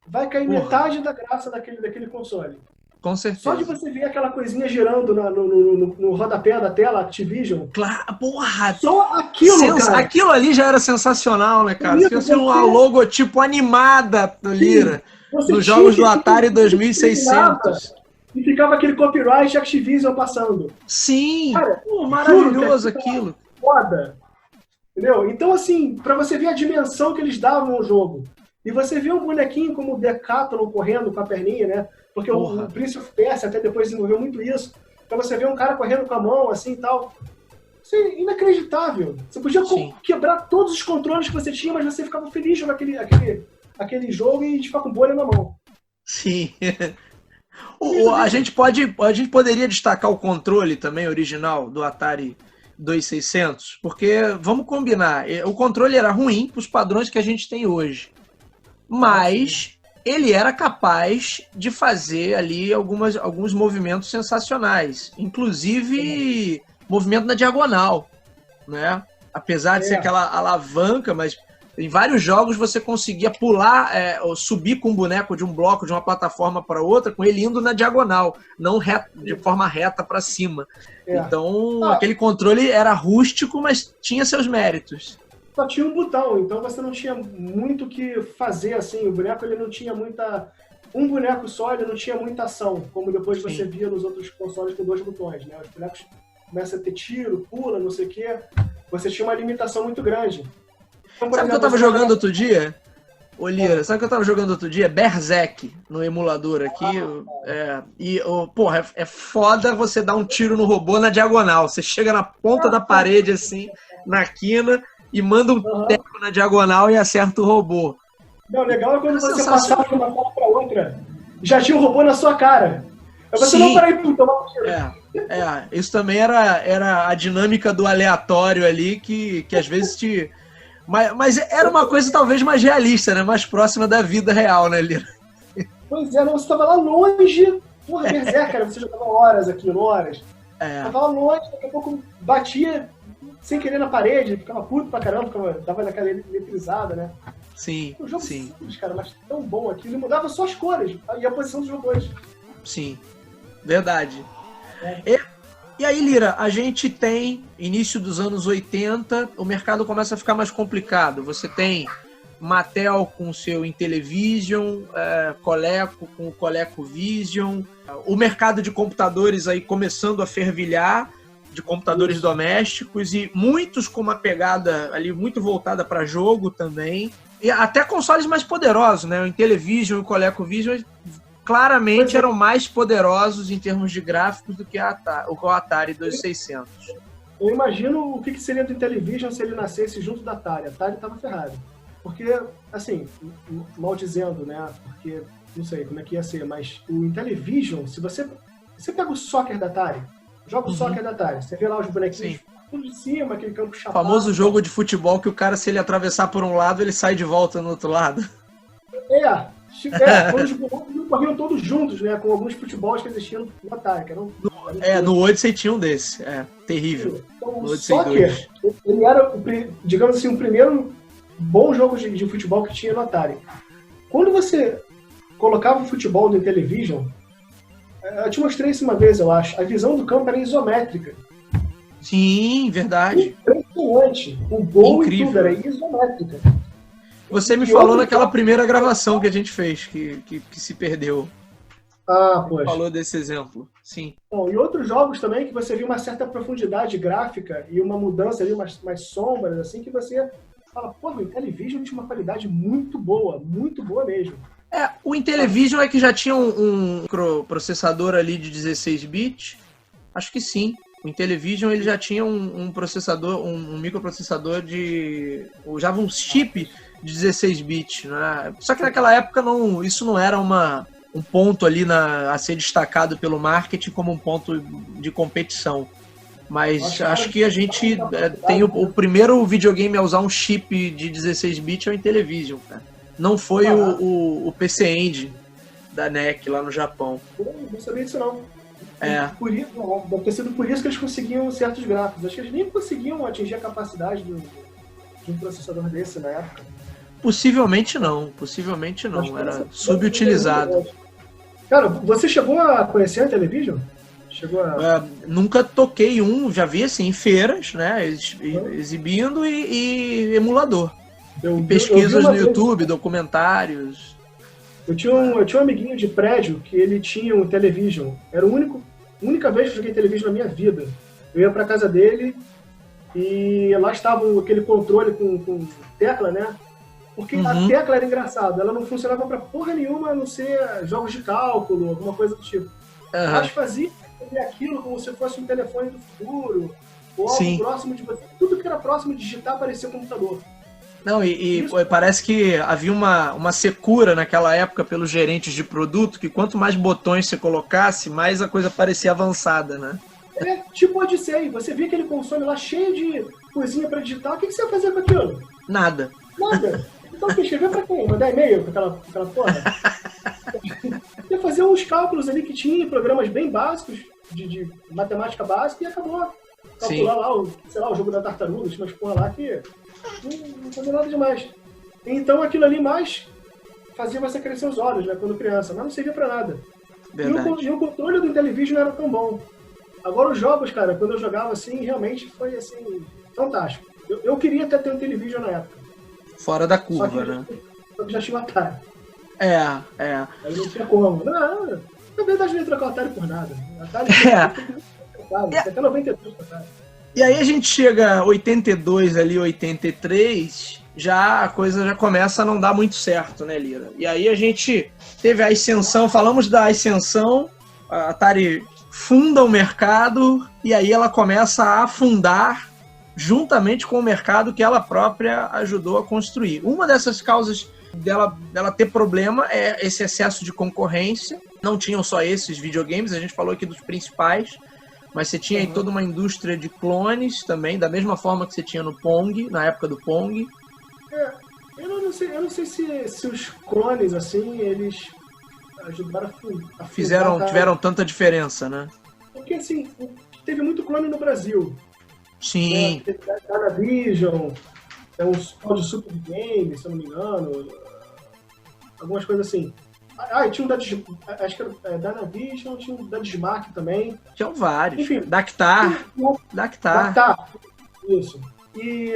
vai cair metade da graça daquele console. Com certeza. Só de você ver aquela coisinha girando no rodapé da tela, Activision. Claro, porra! Só aquilo, cara. Aquilo ali já era sensacional, né, cara? Tinha uma logotipo animada do Lira. Nos jogos do Atari 2600. E ficava aquele copyright Activision passando. Sim! Cara, maravilhoso aquilo. Foda. Entendeu? Então, assim, pra você ver a dimensão que eles davam ao jogo. E você vê um bonequinho como o Decathlon correndo com a perninha, né? Porque o Prince of Persia até depois desenvolveu muito isso. Então você vê um cara correndo com a mão, assim e tal. Isso é inacreditável. Você podia quebrar todos os controles que você tinha, mas você ficava feliz de jogar aquele jogo e de ficar com bolha na mão. Sim. A gente poderia destacar o controle também original do Atari 2600, porque, vamos combinar, o controle era ruim para os padrões que a gente tem hoje. Mas ele era capaz de fazer ali alguns movimentos sensacionais, inclusive movimento na diagonal, né? Apesar de ser aquela alavanca, mas em vários jogos você conseguia pular, ou subir com um boneco de um bloco, de uma plataforma para outra, com ele indo na diagonal, não de forma reta para cima. Então, aquele controle era rústico, mas tinha seus méritos. Só tinha um botão, então você não tinha muito o que fazer, assim, o boneco ele não tinha muita um boneco só, ele não tinha muita ação, como depois Sim. você via nos outros consoles com 2 botões, né? Os bonecos começam a ter tiro, pula, não sei o quê. Você tinha uma limitação muito grande. Então, Sabe o que eu tava jogando outro dia? Ô, Lira, sabe o que eu tava jogando outro dia? Berserk, no emulador aqui. Porra, é foda você dar um tiro no robô na diagonal. Você chega na ponta da parede, assim, na quina, e manda um teco na diagonal e acerta o robô. Não, legal é quando você passava de uma tela pra outra, já tinha um robô na sua cara. Aí você não para aí pra tomar um tiro. Isso também era a dinâmica do aleatório ali, que às vezes te... Mas era uma coisa talvez mais realista, né? Mais próxima da vida real, né, Lira? Pois é, não, você tava lá longe, porra, Berserk, cara, você jogava horas aquilo, horas. Tava lá longe, daqui a pouco batia sem querer na parede, ficava puto pra caramba, dava naquela eletrizada, né? Sim, um jogo sim. simples, cara, mas tão bom aquilo, ele mudava só as cores e a posição dos robôs. Sim, verdade. E aí, Lira, a gente tem, início dos anos 80, o mercado começa a ficar mais complicado. Você tem Mattel com o seu Intellivision, Coleco com o ColecoVision, o mercado de computadores aí começando a fervilhar, de computadores domésticos, e muitos com uma pegada ali muito voltada para jogo também, e até consoles mais poderosos, né? O Intellivision e o ColecoVision claramente eram mais poderosos em termos de gráficos do que o Atari 2600. Eu imagino o que seria do Intellivision se ele nascesse junto da Atari. A Atari estava ferrada. Porque, assim, mal dizendo, né? Porque não sei como é que ia ser, mas o Intellivision, se você pega o soccer da Atari, joga o soccer da Atari, você vê lá os bonequinhos tudo de cima, aquele campo chapado. O famoso jogo de futebol que o cara, se ele atravessar por um lado, ele sai de volta no outro lado. Quando os bonecos corriam todos juntos, né? Com alguns futebols que existiam no Atari. No Odyssey tinha um desse. Terrível. Então, o soccer, ele era, digamos assim, o primeiro bom jogo de futebol que tinha no Atari. Quando você colocava o futebol no Intellivision, eu te mostrei isso uma vez, eu acho, a visão do campo era isométrica. Sim, verdade. Impressionante. O gol Incrível. E tudo era isométrica. Você me falou naquela primeira gravação que a gente fez, que se perdeu. Poxa. Falou desse exemplo, sim. Bom, e outros jogos também que você viu uma certa profundidade gráfica e uma mudança ali, umas sombras, assim, que você fala, pô, o Intellivision tinha uma qualidade muito boa mesmo. O Intellivision é que já tinha um processador ali de 16 bits? Acho que sim. O Intellivision ele já tinha um processador, um microprocessador usava um chip de 16 bits, né? Só que naquela época isso não era um ponto ali a ser destacado pelo marketing como um ponto de competição. Mas acho que a gente tem o primeiro videogame a usar um chip de 16 bits é o Intellivision, cara. Não foi o PC Engine da NEC lá no Japão. Não sabia disso não. Por isso, deve ter sido por isso que eles conseguiam certos gráficos. Acho que eles nem conseguiam atingir a capacidade de um processador desse na época. Possivelmente não. Era subutilizado. Cara, você chegou a conhecer a Intellivision? Nunca toquei já vi assim, em feiras, né? Exibindo e emulador. Pesquisas no YouTube, documentários. Eu tinha um amiguinho de prédio que ele tinha um Intellivision. Era a única vez que eu joguei Intellivision na minha vida. Eu ia pra casa dele e lá estava aquele controle com tecla, né? Porque a tecla era engraçada. Ela não funcionava pra porra nenhuma, a não ser jogos de cálculo, alguma coisa do tipo. Mas fazia aquilo como se fosse um telefone do futuro, ou algo próximo de você. Tudo que era próximo de digitar parecia um computador. Não, parece que havia uma secura naquela época pelos gerentes de produto, que quanto mais botões você colocasse, mais a coisa parecia avançada, né? Tipo Odyssey. Você via aquele console lá cheio de coisinha pra digitar, o que você ia fazer com aquilo? Nada. Então, escrever pra quem? Mandar e-mail com aquela porra? Ia fazer uns cálculos ali que tinha, programas bem básicos, de matemática básica, e acabou. Calcular lá, o jogo da tartaruga, tinha umas porra lá que não fazia nada demais. Então aquilo ali mais fazia você crescer os olhos, né, quando criança, mas não servia pra nada. E o controle do Intellivision não era tão bom. Agora os jogos, cara, quando eu jogava assim, realmente foi assim, fantástico. Eu queria até ter um Intellivision na época. Fora da curva, né? Eu já tinha um Atari. Aí não tinha como. Não, na verdade não ia trocar o Atari por nada. O Atari isso até 92 pro Atari. E aí a gente chega 82 ali, 83, já a coisa já começa a não dar muito certo, né, Lira? E aí a gente teve a ascensão, falamos da ascensão, a Atari funda o mercado e aí ela começa a afundar juntamente com o mercado que ela própria ajudou a construir. Uma dessas causas dela ter problema é esse excesso de concorrência. Não tinham só esses videogames, a gente falou aqui dos principais, mas você tinha aí toda uma indústria de clones também, da mesma forma que você tinha no Pong, na época do Pong. Eu não sei se os clones, assim, eles ajudaram a tiveram tanta diferença, né? Porque, assim, teve muito clone no Brasil. Sim. Teve Dynavision, uns de Super Game, se eu não me engano, algumas coisas assim. E tinha um acho que era Dynavision, tinha um da Dismark também. Tinham vários. Enfim. Dactar. Isso. E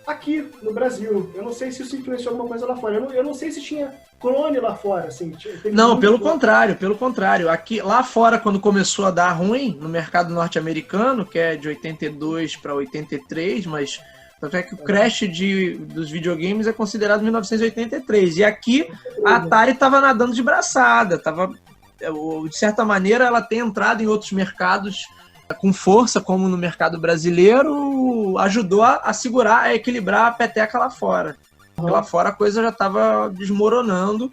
aqui no Brasil, eu não sei se isso influenciou alguma coisa lá fora. Eu não sei se tinha clone lá fora, assim. Não, pelo contrário. Aqui, lá fora, quando começou a dar ruim, no mercado norte-americano, que é de 82 para 83, mas tanto é que o crash dos videogames é considerado 1983. E aqui a Atari estava nadando de braçada, de certa maneira ela tem entrado em outros mercados com força, como no mercado brasileiro, ajudou a segurar, a equilibrar a peteca lá fora. Lá fora a coisa já estava desmoronando.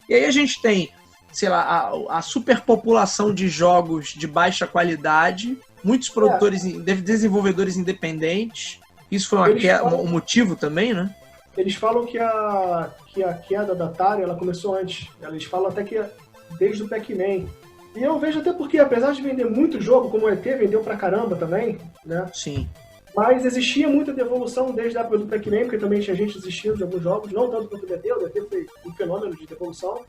E aí a gente tem, sei lá, a superpopulação de jogos de baixa qualidade, muitos produtores, desenvolvedores independentes. Isso foi um motivo também, né? Eles falam que a queda da Atari ela começou antes. Eles falam até que desde o Pac-Man. E eu vejo até porque, apesar de vender muito jogo, como o ET vendeu pra caramba também, né? Sim. Mas existia muita devolução desde a época do Pac-Man, porque também tinha gente desistindo de alguns jogos, não tanto quanto o ET foi um fenômeno de devolução.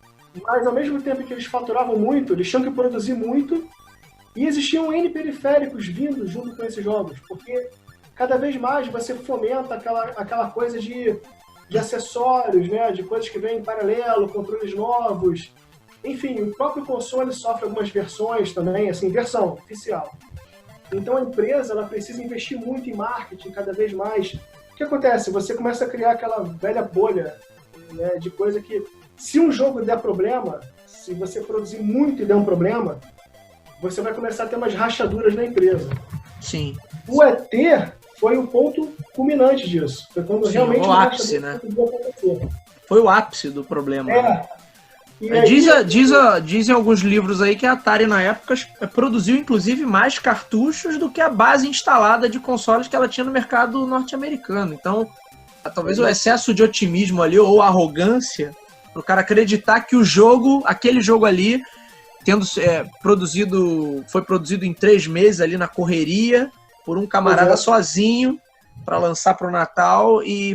Mas ao mesmo tempo que eles faturavam muito, eles tinham que produzir muito, e existiam N periféricos vindo junto com esses jogos, porque cada vez mais você fomenta aquela coisa de acessórios, né? De coisas que vêm em paralelo, controles novos. Enfim, o próprio console sofre algumas versões também, assim, versão oficial. Então a empresa ela precisa investir muito em marketing cada vez mais. O que acontece? Você começa a criar aquela velha bolha, né, de coisa que, se um jogo der problema, se você produzir muito e der um problema, você vai começar a ter umas rachaduras na empresa. Sim. O ET foi o ponto culminante disso. Foi quando realmente o ápice, né? Foi o ápice do problema. Né? Dizem alguns livros aí que a Atari, na época, produziu, inclusive, mais cartuchos do que a base instalada de consoles que ela tinha no mercado norte-americano. Então, talvez o excesso de otimismo ali, ou arrogância, para o cara acreditar que aquele jogo ali, foi produzido em 3 meses ali na correria, por um camarada sozinho, para lançar para o Natal, e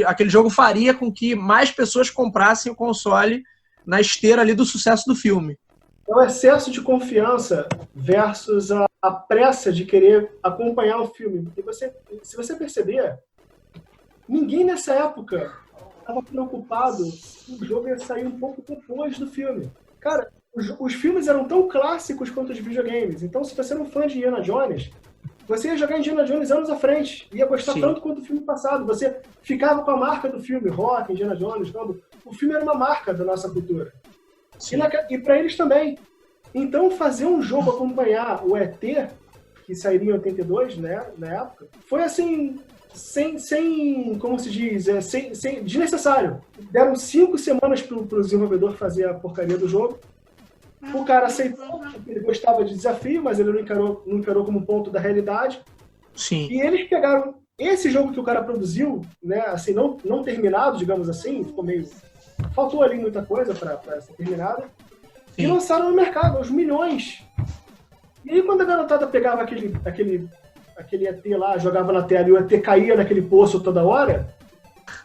aquele jogo faria com que mais pessoas comprassem o console na esteira ali do sucesso do filme. É o excesso de confiança versus a pressa de querer acompanhar o filme. Porque se você perceber, ninguém nessa época estava preocupado se o jogo ia sair um pouco depois do filme. Cara, os filmes eram tão clássicos quanto os videogames. Então, se você era um fã de Indiana Jones, você ia jogar Indiana Jones anos à frente. Ia gostar tanto quanto o filme passado. Você ficava com a marca do filme, Rock, Indiana Jones, todo. O filme era uma marca da nossa cultura. E para eles também. Então, fazer um jogo acompanhar o ET, que sairia em 82, né, na época, foi assim, como se diz, desnecessário. Deram 5 semanas pro desenvolvedor fazer a porcaria do jogo. O cara aceitou, porque ele gostava de desafio, mas ele não encarou como ponto da realidade. Sim. E eles pegaram esse jogo que o cara produziu, né, assim, não terminado, digamos assim, ficou meio... Faltou ali muita coisa para ser terminada. Sim. E lançaram no mercado, aos milhões. E aí, quando a garotada pegava aquele ET lá, jogava na tela e o ET caía naquele poço toda hora,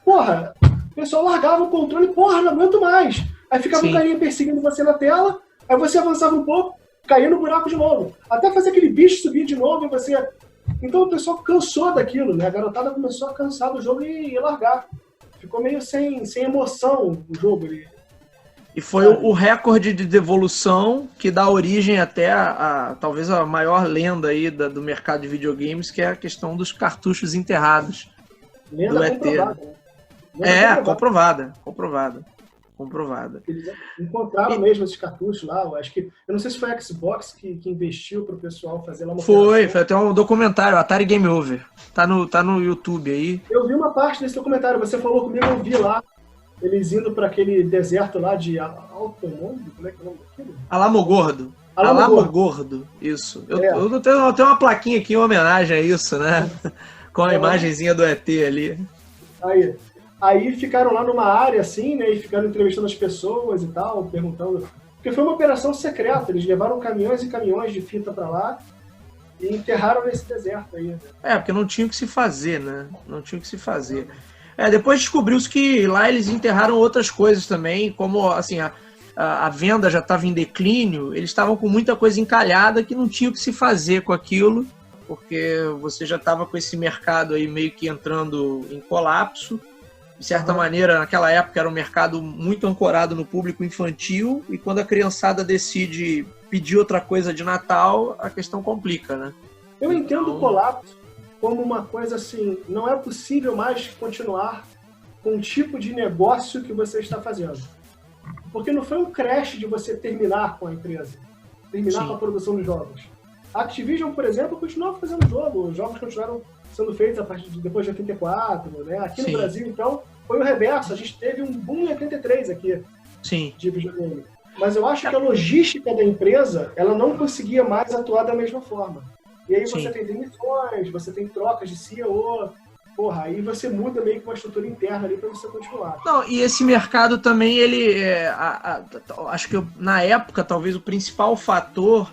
porra, o pessoal largava o controle, porra, não aguento mais. Aí ficava um carinha perseguindo você na tela, aí você avançava um pouco, caía no buraco de novo. Até fazer aquele bicho subir de novo e você... Então o pessoal cansou daquilo, né? A garotada começou a cansar do jogo e largar. Ficou meio sem emoção o jogo. E foi o recorde de devolução que dá origem até talvez a maior lenda aí do mercado de videogames, que é a questão dos cartuchos enterrados. Lenda do ET. Comprovada, né? Comprovada. Eles encontraram mesmo esses cartuchos lá. Eu acho que, eu não sei se foi a Xbox que investiu para o pessoal fazer lá uma Foi até um documentário, Atari Game Over. Tá no YouTube aí. Eu vi uma parte desse documentário, você falou comigo, eu vi lá. Eles indo para aquele deserto lá de Altomundo, como é que é o nome daquilo? Alamogordo. Alamogordo, isso. Eu tenho uma plaquinha aqui em homenagem a isso, né? Com a imagenzinha do ET ali. Aí ficaram lá numa área assim, né? E ficaram entrevistando as pessoas e tal, perguntando. Porque foi uma operação secreta, eles levaram caminhões e caminhões de fita para lá e enterraram nesse deserto aí. Né? Porque não tinha o que se fazer, né? Não tinha o que se fazer. Depois descobriu-se que lá eles enterraram outras coisas também, como assim, a venda já estava em declínio, eles estavam com muita coisa encalhada que não tinha o que se fazer com aquilo, porque você já estava com esse mercado aí meio que entrando em colapso. De certa maneira, naquela época era um mercado muito ancorado no público infantil, e quando a criançada decide pedir outra coisa de Natal, a questão complica, né? Eu entendo o colapso como uma coisa assim, não é possível mais continuar com o tipo de negócio que você está fazendo. Porque não foi um crash de você terminar com a empresa, terminar com a produção de jogos. A Activision, por exemplo, continuava fazendo jogo, os jogos continuaram sendo feitos a partir de depois de 84, né? Aqui no Brasil, então, foi o reverso, a gente teve um boom em 83 aqui de videogame. Mas eu acho que a logística da empresa, ela não conseguia mais atuar da mesma forma. E aí você tem demissões, você tem trocas de CEO, aí você muda meio que uma estrutura interna ali para você continuar. Não, e esse mercado também, ele acho que na época, talvez o principal fator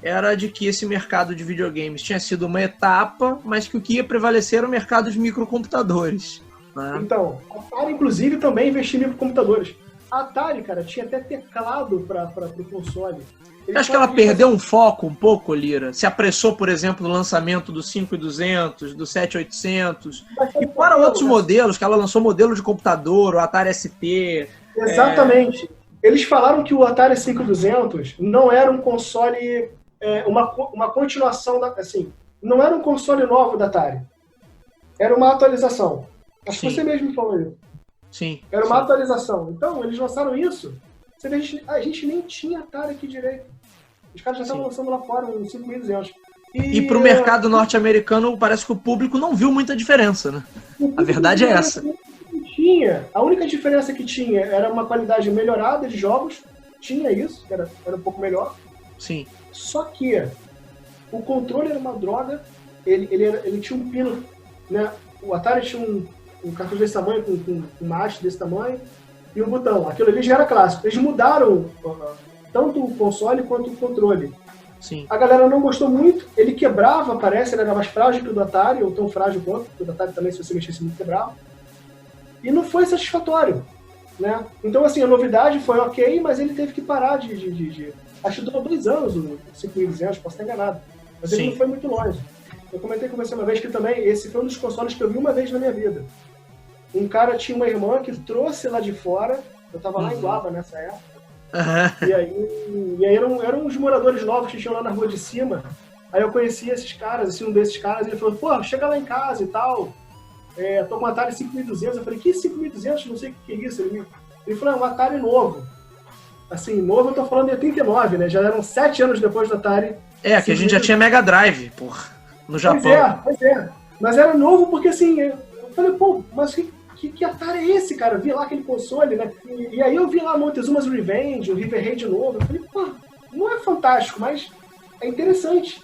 era de que esse mercado de videogames tinha sido uma etapa, mas que o que ia prevalecer era o mercado de microcomputadores. Né? Então, a Atari, inclusive, também investia em microcomputadores. A Atari, cara, tinha até teclado para o console. Acho que ela perdeu um foco um pouco, Lira. Se apressou, por exemplo, no lançamento do 5200, do 7800, e para outros modelos, que ela lançou modelo de computador, o Atari ST. Exatamente. Eles falaram que o Atari 5200 não era um console, uma continuação, assim, não era um console novo da Atari. Era uma atualização. Acho que você mesmo falou isso. Sim. Era uma atualização. Então, eles lançaram isso. Você vê, a gente nem tinha Atari aqui direito. Os caras já estavam lançando lá fora, uns 5.200. E para o mercado norte-americano, parece que o público não viu muita diferença, né? A verdade é essa. A única diferença que tinha era uma qualidade melhorada de jogos. Tinha isso, que era um pouco melhor. Sim. Só que o controle era uma droga. Ele tinha um pino, né? O Atari tinha um cartucho desse tamanho, com uma haste desse tamanho, e um botão. Aquilo ali já era clássico. Eles mudaram tanto o console quanto o controle. Sim. A galera não gostou muito. Ele quebrava, parece. Ele era mais frágil que o do Atari, ou tão frágil quanto. O do Atari também, se você mexesse muito, quebrava. E não foi satisfatório. Né? Então, assim, a novidade foi ok, mas ele teve que parar Acho que durou 2 anos o 5200, posso estar enganado. Mas ele não foi muito longe. Eu comentei com você uma vez que também esse foi um dos consoles que eu vi uma vez na minha vida. Um cara tinha uma irmã que trouxe lá de fora, eu tava lá em Guaba nessa época, e aí eram uns moradores novos que tinham lá na rua de cima. Aí eu conhecia esses caras, assim, um desses caras, e ele falou, pô, chega lá em casa e tal, tô com um Atari 5200. Eu falei, que 5200? Não sei o que é isso. Ele falou, é um Atari novo. Assim, novo eu tô falando de 89, né? Já eram 7 anos depois do Atari. Que a gente já tinha Mega Drive, porra, no Japão. Pois é. Mas era novo porque, assim, eu falei, pô, mas que Atari é esse, cara? Eu vi lá aquele console, né? E aí eu vi lá Montezuma's Revenge, o River Raid novo. Eu falei, pô, não é fantástico, mas é interessante.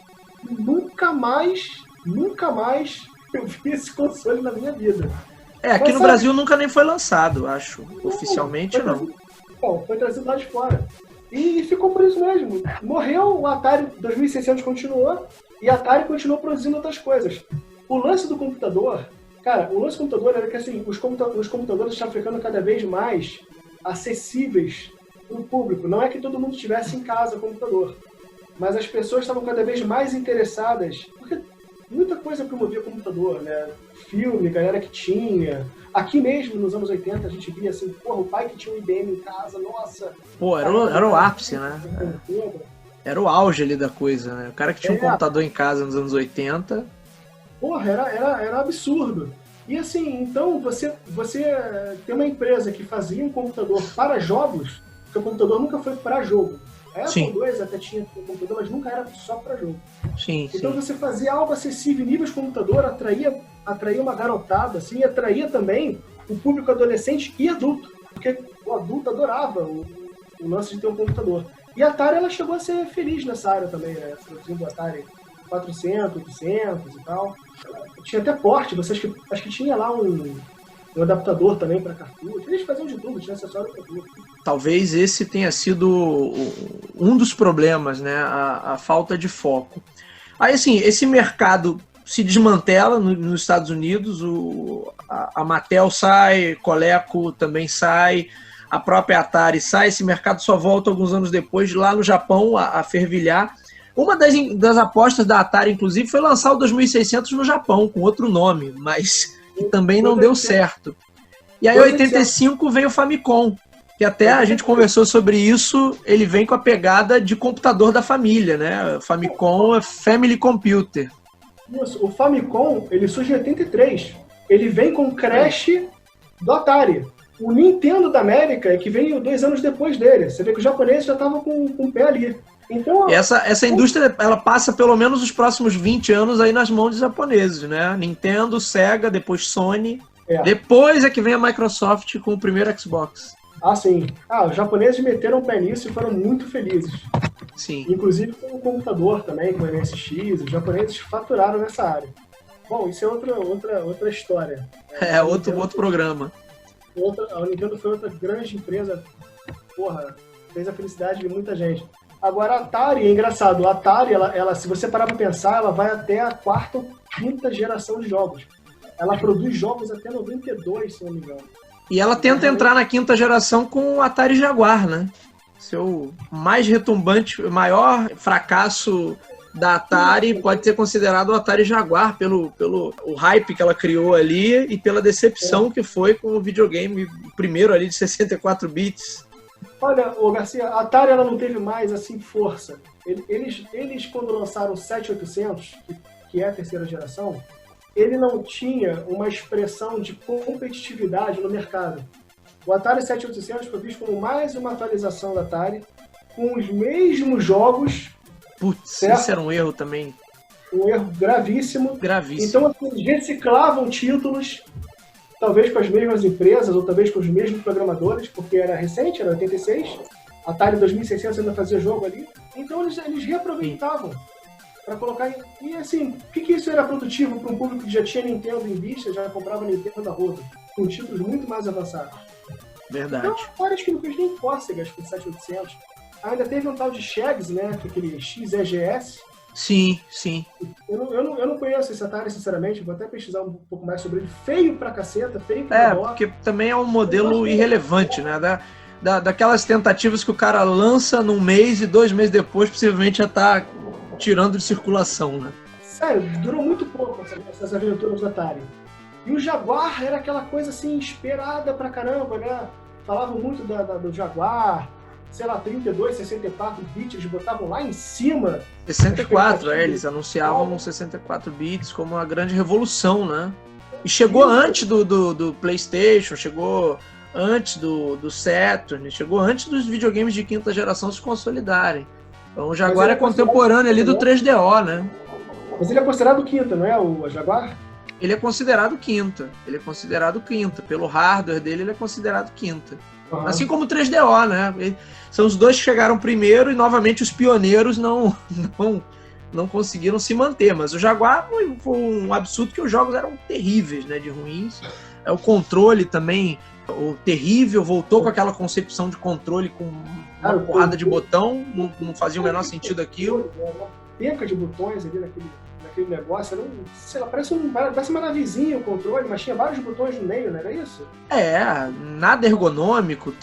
Nunca mais eu vi esse console na minha vida. Aqui no Brasil nunca nem foi lançado, acho. Oficialmente, não. Foi trazido lá de fora. E ficou por isso mesmo. Morreu, o Atari 2600 continuou, e a Atari continuou produzindo outras coisas. O lance do computador... Cara, o lance do computador era que assim, os computadores estavam ficando cada vez mais acessíveis para o público. Não é que todo mundo tivesse em casa computador, mas as pessoas estavam cada vez mais interessadas. Porque muita coisa promovia computador, né? Filme, galera que tinha. Aqui mesmo, nos anos 80, a gente via assim, porra, o pai que tinha um IBM em casa, nossa. Pô, era o ápice, né? Era o auge ali da coisa, né? O cara que tinha um computador em casa nos anos 80. Porra, era absurdo. E assim, então você tem uma empresa que fazia um computador para jogos, porque o computador nunca foi para jogo. A Apple II até tinha um computador, mas nunca era só para jogo. Então você fazia algo acessível, nível de computador, atraía uma garotada, assim, atraía também o público adolescente e adulto, porque o adulto adorava o lance de ter um computador. E a Atari, ela chegou a ser feliz nessa área também, né? Produzindo o Atari 400, 800 e tal. Tinha até porte, acho que tinha lá um adaptador também para cartucho. Eles faziam de tudo, tinha acessório para tudo. Talvez esse tenha sido um dos problemas, né? A falta de foco. Aí, assim, esse mercado se desmantela nos Estados Unidos, a Mattel sai, Coleco também sai, a própria Atari sai, esse mercado só volta alguns anos depois, lá no Japão, a fervilhar. Uma das apostas da Atari, inclusive, foi lançar o 2600 no Japão, com outro nome, mas que também não deu certo. E aí, em 85, veio o Famicom, que até a gente conversou sobre isso, ele vem com a pegada de computador da família, né? O Famicom é Family Computer. Isso, o Famicom, ele surge em 83. Ele vem com o Crash do Atari. O Nintendo da América é que veio 2 anos depois dele. Você vê que os japoneses já estavam com o pé ali. Então, essa indústria, ela passa pelo menos os próximos 20 anos aí nas mãos dos japoneses, né? Nintendo, Sega, depois Sony. Depois é que vem a Microsoft com o primeiro Xbox. Ah, sim. Os japoneses meteram o pé nisso e foram muito felizes. Sim. Inclusive com o computador também, com o MSX. Os japoneses faturaram nessa área. Bom, isso é outra história. Outro programa. A Nintendo foi outra grande empresa, porra, fez a felicidade de muita gente. Agora, a Atari, é engraçado, a Atari, ela, se você parar para pensar, ela vai até a 4ª ou 5ª geração de jogos. Ela produz jogos até 92, se não me engano. E ela tenta entrar na 5ª geração com o Atari Jaguar, né? Seu mais retumbante, maior fracasso da Atari pode ser considerado o Atari Jaguar pelo o hype que ela criou ali e pela decepção que foi com o videogame primeiro ali de 64 bits. Olha, Garcia, a Atari ela não teve mais assim força. Eles quando lançaram o 7800, que é a 3ª geração, ele não tinha uma expressão de competitividade no mercado. O Atari 7800 foi visto como mais uma atualização da Atari, com os mesmos jogos. Putz, certo? Isso era um erro também. Um erro gravíssimo. Gravíssimo. Então, assim, eles reciclavam títulos, talvez com as mesmas empresas, ou talvez com os mesmos programadores, porque era recente, era 86. Atari 2600 ainda fazia jogo ali. Então, eles reaproveitavam para colocar... E, assim, o que isso era produtivo para um público que já tinha Nintendo em vista, já comprava Nintendo da roda, com títulos muito mais avançados? Verdade. Então, várias que não fez nem cócegas com 7800. Ainda teve um tal de Shags, né? Que é aquele XEGS. Sim, sim. Eu não conheço esse Atari, sinceramente. Vou até pesquisar um pouco mais sobre ele. Feio pra caceta, feio pra bola. Porque também é um modelo irrelevante, né? Daquelas tentativas que o cara lança num mês e 2 meses depois possivelmente já tá tirando de circulação, né? Sério, durou muito pouco essas aventuras do Atari. E o Jaguar era aquela coisa assim, esperada pra caramba, né? Falavam muito do Jaguar, sei lá, 32, 64 bits, eles botavam lá em cima. 64, eles anunciavam 64 bits como uma grande revolução, né? E chegou antes do PlayStation, chegou antes do Saturn, chegou antes dos videogames de 5ª geração se consolidarem. Então o Jaguar é contemporâneo ali do 3DO, né? Mas ele é considerado 5ª, não é, o Jaguar? Ele é considerado 5ª. Ele é considerado 5ª. Pelo hardware dele, ele é considerado 5ª. Uhum. Assim como o 3DO, né? São os dois que chegaram primeiro e, novamente, os pioneiros não conseguiram se manter. Mas o Jaguar foi um absurdo que os jogos eram terríveis, né? De ruins. O controle também, o terrível, voltou com aquela concepção de controle com uma porrada de botão. Não fazia o menor sentido aquilo. Uma penca de botões ali naquele negócio, era sei lá, parece uma navezinha o controle, mas tinha vários botões no meio, não era isso? Nada ergonômico,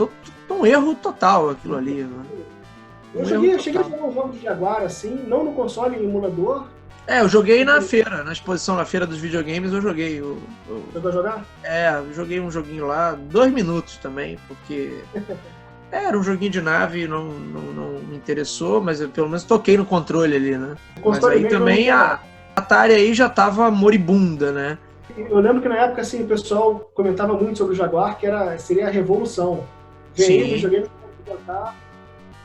um erro total aquilo ali. Né? Eu cheguei a jogar um jogo de Jaguar assim, não no console, em emulador, Eu joguei na feira, na exposição na feira dos videogames, eu joguei. Chegou a jogar? Eu joguei um joguinho lá, 2 minutos também, porque era um joguinho de nave, não me interessou, mas eu pelo menos toquei no controle ali, né? Mas aí também a Atari aí já tava moribunda, né? Eu lembro que na época, assim, o pessoal comentava muito sobre o Jaguar, que seria a revolução. Vem aí, videogame vai botar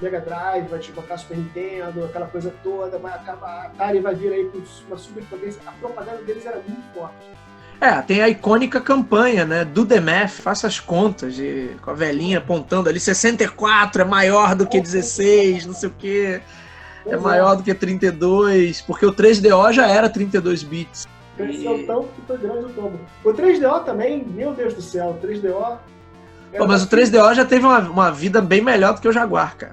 Mega Drive, vai desbancar Super Nintendo, aquela coisa toda, vai acabar, a Atari vai vir aí com uma superpotência. A propaganda deles era muito forte. Tem a icônica campanha, né? Do The Math, faça as contas, com a velhinha apontando ali, 64 é maior do que 16, não sei o quê, é maior do que 32, porque o 3DO já era 32 bits. Cresceu tanto que foi grande o tombo. O 3DO também, meu Deus do céu, o 3DO... mas o 3DO já teve uma vida bem melhor do que o Jaguar, cara.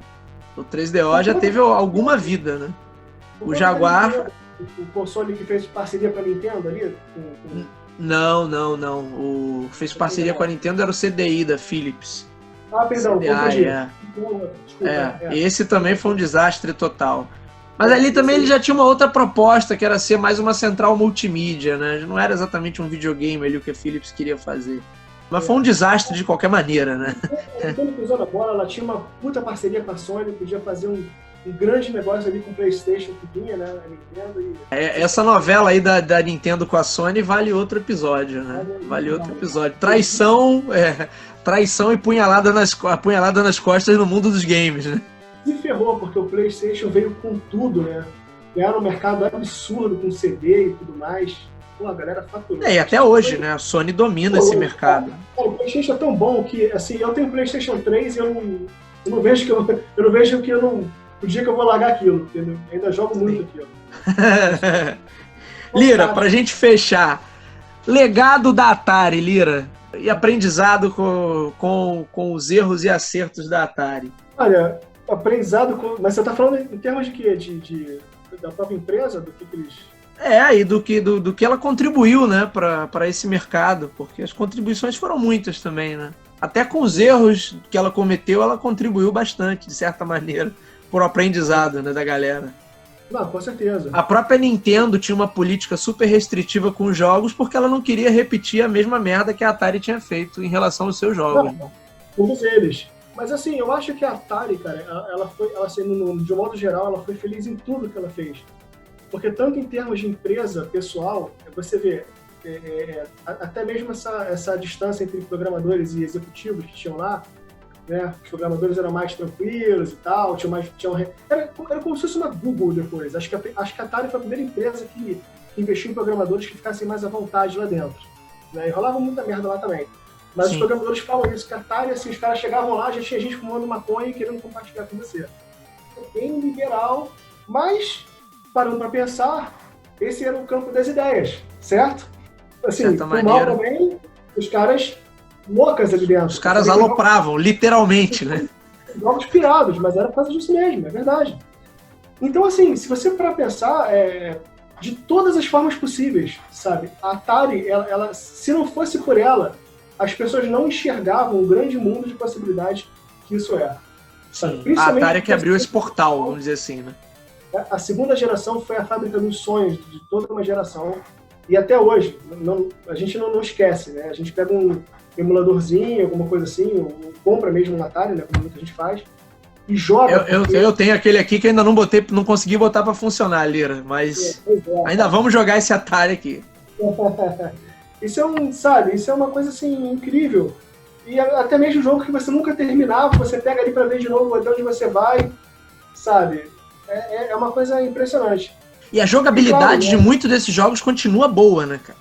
O 3DO já teve alguma vida, né? O Jaguar... O console que fez parceria com a Nintendo ali? Não. O que fez parceria com a Nintendo era o CDI da Philips. Perdão, confundi. Esse também foi um desastre total. Mas ali também ele já tinha uma outra proposta, que era ser mais uma central multimídia, né? Não era exatamente um videogame ali o que a Philips queria fazer. Mas foi um desastre de qualquer maneira, né? Quando pisou na bola, ela tinha uma puta parceria com a Sony, podia fazer um grande negócio ali com o PlayStation que vinha, né? A Nintendo essa novela aí da Nintendo com a Sony vale outro episódio, né? Vale outro episódio. Traição e punhalada nas costas no mundo dos games, né? Se ferrou, porque o PlayStation veio com tudo, né? Era um mercado absurdo com CD e tudo mais. Pô, a galera faturou. E até hoje, né? A Sony domina esse mercado. O PlayStation é tão bom que, assim, eu tenho PlayStation 3 e eu não vejo que o dia que eu vou largar aquilo, entendeu? Eu ainda jogo muito aquilo. Lira, pra gente fechar, legado da Atari, Lira, e aprendizado com os erros e acertos da Atari. Olha, aprendizado, mas você tá falando em termos de quê? Da própria empresa, do que eles... E do que ela contribuiu, né, para esse mercado, porque as contribuições foram muitas também, né? Até com os erros que ela cometeu, ela contribuiu bastante, de certa maneira, por aprendizado, né, da galera. Não, com certeza. A própria Nintendo tinha uma política super restritiva com os jogos porque ela não queria repetir a mesma merda que a Atari tinha feito em relação aos seus jogos. Não, todos eles. Mas assim, eu acho que a Atari, cara, ela assim, de um modo geral, ela foi feliz em tudo que ela fez. Porque tanto em termos de empresa, pessoal, você vê, até mesmo essa distância entre programadores e executivos que tinham lá, né? Os programadores eram mais tranquilos e tal, era como se fosse uma Google depois. Acho que a Atari foi a primeira empresa que investiu em programadores que ficassem mais à vontade lá dentro. Né? E rolava muita merda lá também. Mas Sim. Os programadores falam isso, que a Atari, assim, os caras chegavam lá, já tinha gente fumando maconha e querendo compartilhar com você. É bem liberal, mas, parando para pensar, esse era o campo das ideias, certo? Assim, mal também, os caras loucas ali dentro. Os caras alopravam, literalmente, né? Jogos pirados, mas era por causa disso mesmo, é verdade. Então, assim, se você para pensar, de todas as formas possíveis, sabe? A Atari, ela, se não fosse por ela, as pessoas não enxergavam o grande mundo de possibilidades que isso é. A Atari que abriu esse portal, vamos dizer assim, né? A segunda geração foi a fábrica dos sonhos de toda uma geração. E até hoje, a gente não esquece, né? A gente pega um emuladorzinho, alguma coisa assim, ou compra mesmo um Atari, né? Como muita gente faz, e joga. Eu tenho aquele aqui que ainda não consegui botar para funcionar, Lira, mas ainda vamos jogar esse Atari aqui. Isso é uma coisa assim incrível. E até mesmo um jogo que você nunca terminava, você pega ali para ver de novo até onde você vai, sabe? É uma coisa impressionante. E a jogabilidade de muitos desses jogos continua boa, né, cara?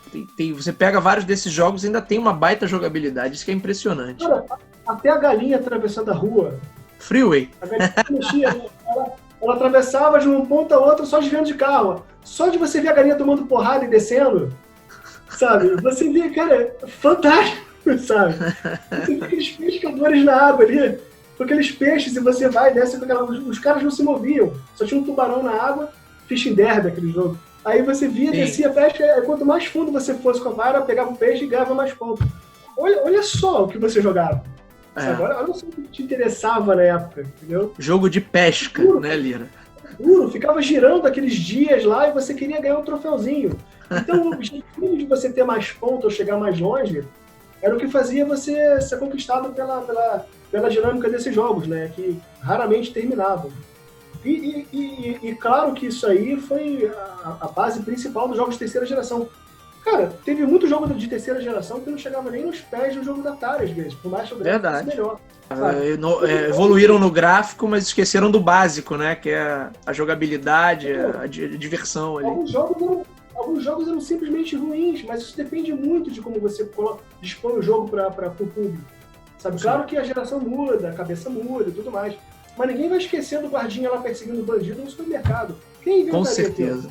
Você pega vários desses jogos e ainda tem uma baita jogabilidade, isso que é impressionante. Cara, até a galinha atravessando a rua. Freeway. A galinha mexia, ela atravessava de um ponto a outro só desviando de carro. Só de você ver a galinha tomando porrada e descendo, sabe? Você vê, cara, fantástico, sabe? Você vê aqueles pescadores na água ali, com aqueles peixes, e você vai e desce com os caras não se moviam. Só tinha um tubarão na água, Fishing Derby, aquele jogo. Aí você via, descia, pesca, quanto mais fundo você fosse com a vara, pegava o peixe e ganhava mais pontos. Olha só o que você jogava. Agora, olha só o que te interessava na época, entendeu? Jogo de pesca, né, Lira? Duro, ficava girando aqueles dias lá e você queria ganhar um troféuzinho. Então, o objetivo de você ter mais pontos ou chegar mais longe era o que fazia você ser conquistado pela dinâmica desses jogos, né? Que raramente terminavam. E claro que isso aí foi a base principal dos jogos de terceira geração. Cara, teve muito jogo de terceira geração que não chegava nem nos pés do jogo da Atari, às vezes, por mais que o gráfico fosse melhor. Evoluíram no gráfico, mas esqueceram do básico, né? Que é a jogabilidade, a diversão ali. Alguns jogos eram simplesmente ruins, mas isso depende muito de como você dispõe o jogo para o público. Sabe? Claro que a geração muda, a cabeça muda e tudo mais. Mas ninguém vai esquecer do guardinha lá perseguindo o bandido no supermercado. Quem inventaria? Com certeza.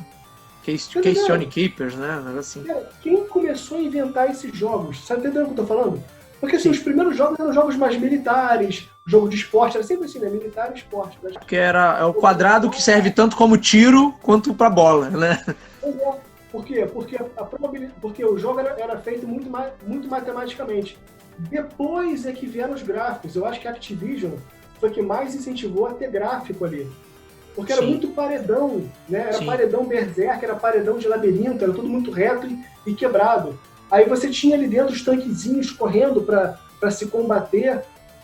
Keystone Keepers, né? Assim. Cara, quem começou a inventar esses jogos? Sabe entendendo o que eu tô falando? Porque assim, os primeiros jogos eram jogos mais militares, jogo de esporte, era sempre assim, né? Militar e esporte. Mas... Porque é o quadrado que serve tanto como tiro quanto pra bola, né? Por quê? Porque o jogo era feito muito matematicamente. Depois é que vieram os gráficos. Eu acho que a Activision foi que mais incentivou a ter gráfico ali. Porque era muito paredão, né? Era paredão berserk, era paredão de labirinto, era tudo muito reto e quebrado. Aí você tinha ali dentro os tanquezinhos correndo para se combater,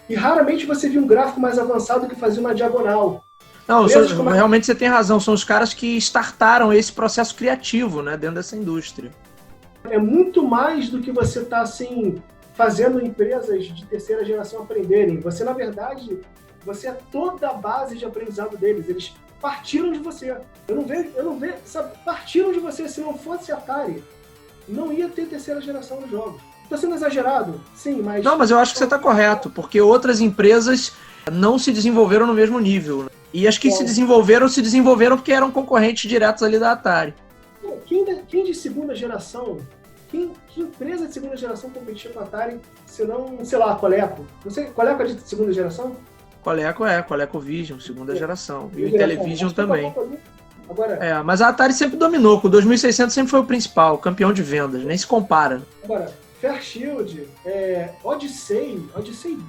e raramente você via um gráfico mais avançado que fazia uma diagonal. Não, realmente você tem razão, são os caras que startaram esse processo criativo, né, dentro dessa indústria. É muito mais do que você tá assim, fazendo empresas de terceira geração aprenderem. Você, na verdade, você é toda a base de aprendizado deles. Eles partiram de você. Eu não vejo, sabe? Partiram de você. Se não fosse Atari, não ia ter terceira geração nos jogos. Tô sendo exagerado? Sim, mas... Não, mas eu acho que você está correto, porque outras empresas não se desenvolveram no mesmo nível. E as que se desenvolveram porque eram concorrentes diretos ali da Atari. Quem de segunda geração... Que empresa de segunda geração competia com a Atari, se não, sei lá, a Coleco? Coleco é de segunda geração? ColecoVision, segunda geração. E o Intellivision também. Agora, mas a Atari sempre dominou, com o 2600 sempre foi o principal, campeão de vendas, nem se compara. Agora, Fairchild, Odyssey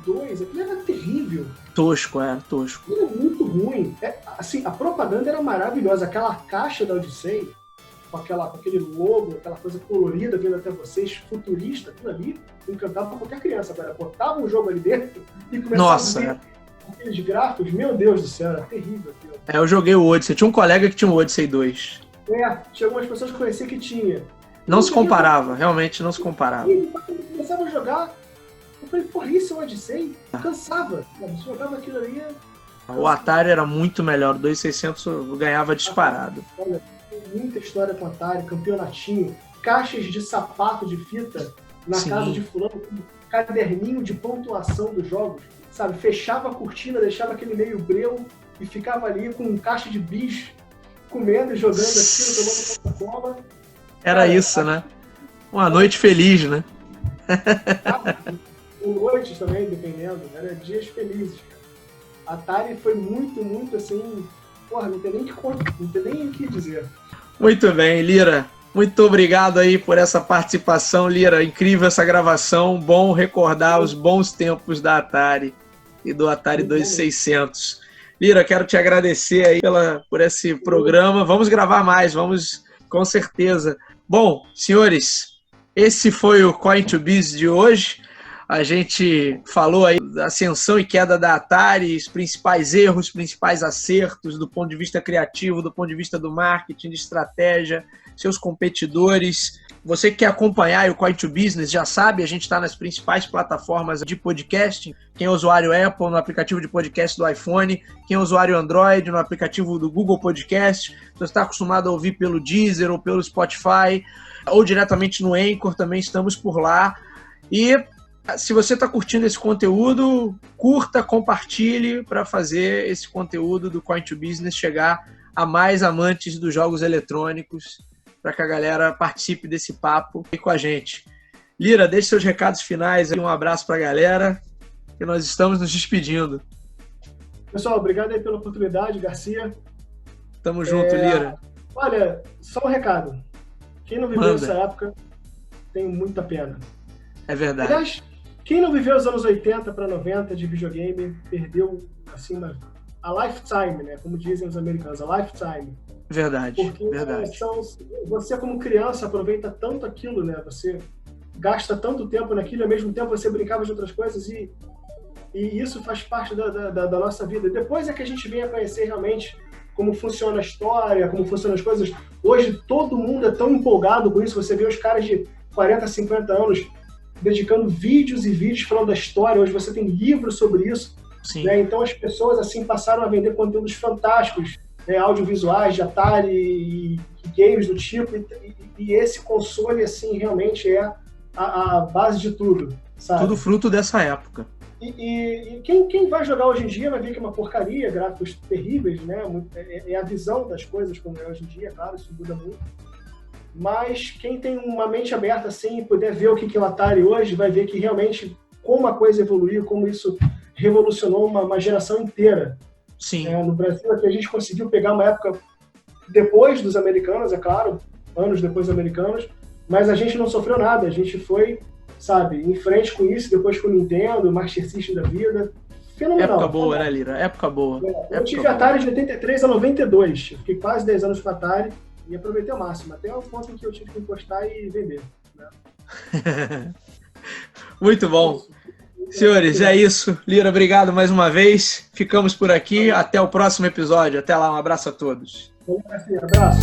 2, aquilo era terrível. Tosco. Aquilo era muito ruim. Assim, a propaganda era maravilhosa, aquela caixa da Odyssey, com aquele logo, aquela coisa colorida vindo até vocês, futurista, aquilo ali, encantava pra qualquer criança. Agora, botava um jogo ali dentro e começava a ver aqueles gráficos, meu Deus do céu, era terrível aquilo. Eu joguei o Odyssey, tinha um colega que tinha um Odyssey 2. Tinha algumas pessoas que conheciam que tinha. Não se comparava, realmente não se comparava. E quando eu começava a jogar, eu falei, porra, isso é o Odyssey? Cansava, você jogava aquilo ali... O Atari era muito melhor, o 2600 eu ganhava disparado. Olha, muita história com Atari, campeonatinho, caixas de sapato de fita na casa de fulano, caderninho de pontuação dos jogos, sabe? Fechava a cortina, deixava aquele meio breu e ficava ali com um caixa de bis, comendo e jogando aquilo, tomando Coca-Cola. Era isso, né? Uma noite feliz, né? Noites também, dependendo, era dias felizes. Atari foi muito, muito assim... Porra, não tem nem o que dizer. Muito bem, Lira. Muito obrigado aí por essa participação, Lira. Incrível essa gravação. Bom recordar os bons tempos da Atari e do Atari 2600. Lira, quero te agradecer aí por esse programa. Vamos gravar mais, vamos com certeza. Bom, senhores, esse foi o Coin2Biz de hoje. A gente falou aí da ascensão e queda da Atari, os principais erros, os principais acertos do ponto de vista criativo, do ponto de vista do marketing, de estratégia, seus competidores. Você que quer acompanhar o Coin2Business já sabe, a gente está nas principais plataformas de podcast. Quem é usuário Apple, no aplicativo de podcast do iPhone. Quem é usuário Android, no aplicativo do Google Podcast. Se você está acostumado a ouvir pelo Deezer ou pelo Spotify, ou diretamente no Anchor, também estamos por lá. E se você está curtindo esse conteúdo, curta, compartilhe para fazer esse conteúdo do Coin2Business chegar a mais amantes dos jogos eletrônicos, para que a galera participe desse papo aí com a gente. Lira, deixe seus recados finais aí, um abraço para a galera, que nós estamos nos despedindo. Pessoal, obrigado aí pela oportunidade, Garcia. Tamo junto, Lira. Olha, só um recado. Quem não viveu essa época tem muita pena. É verdade. Aliás, quem não viveu os anos 80 para 90 de videogame perdeu assim, a lifetime, né? Como dizem os americanos, a lifetime. Verdade, Porque verdade. Você, como criança, aproveita tanto aquilo, né? Você gasta tanto tempo naquilo, e ao mesmo tempo você brincava de outras coisas e isso faz parte da nossa vida. Depois é que a gente vem a conhecer realmente como funciona a história, como funcionam as coisas. Hoje todo mundo é tão empolgado com isso, você vê os caras de 40, 50 anos dedicando vídeos e vídeos falando da história, hoje você tem livros sobre isso. Né? Então as pessoas assim passaram a vender conteúdos fantásticos, né? Audiovisuais de Atari e games do tipo, e esse console assim realmente é a base de tudo, sabe? Tudo fruto dessa época. E quem vai jogar hoje em dia vai ver que é uma porcaria, gráficos terríveis, né? É a visão das coisas como é hoje em dia, claro, isso muda muito. Mas quem tem uma mente aberta assim e puder ver o que é o Atari hoje, vai ver que realmente como a coisa evoluiu, como isso revolucionou uma geração inteira. Sim. No Brasil aqui a gente conseguiu pegar uma época depois dos americanos, é claro, anos depois dos americanos, mas a gente não sofreu nada, a gente foi, sabe, em frente com isso, depois com o Nintendo, Master System da vida. Fenomenal. Época boa, né, Lira? Época boa. Eu tive Atari de 83 a 92, eu fiquei quase 10 anos com Atari e aproveitei ao máximo, até o ponto em que eu tive que encostar e vender. Né? Muito bom. Senhores, é isso. Lira, obrigado mais uma vez. Ficamos por aqui. Até o próximo episódio. Até lá, um abraço a todos. Um abraço.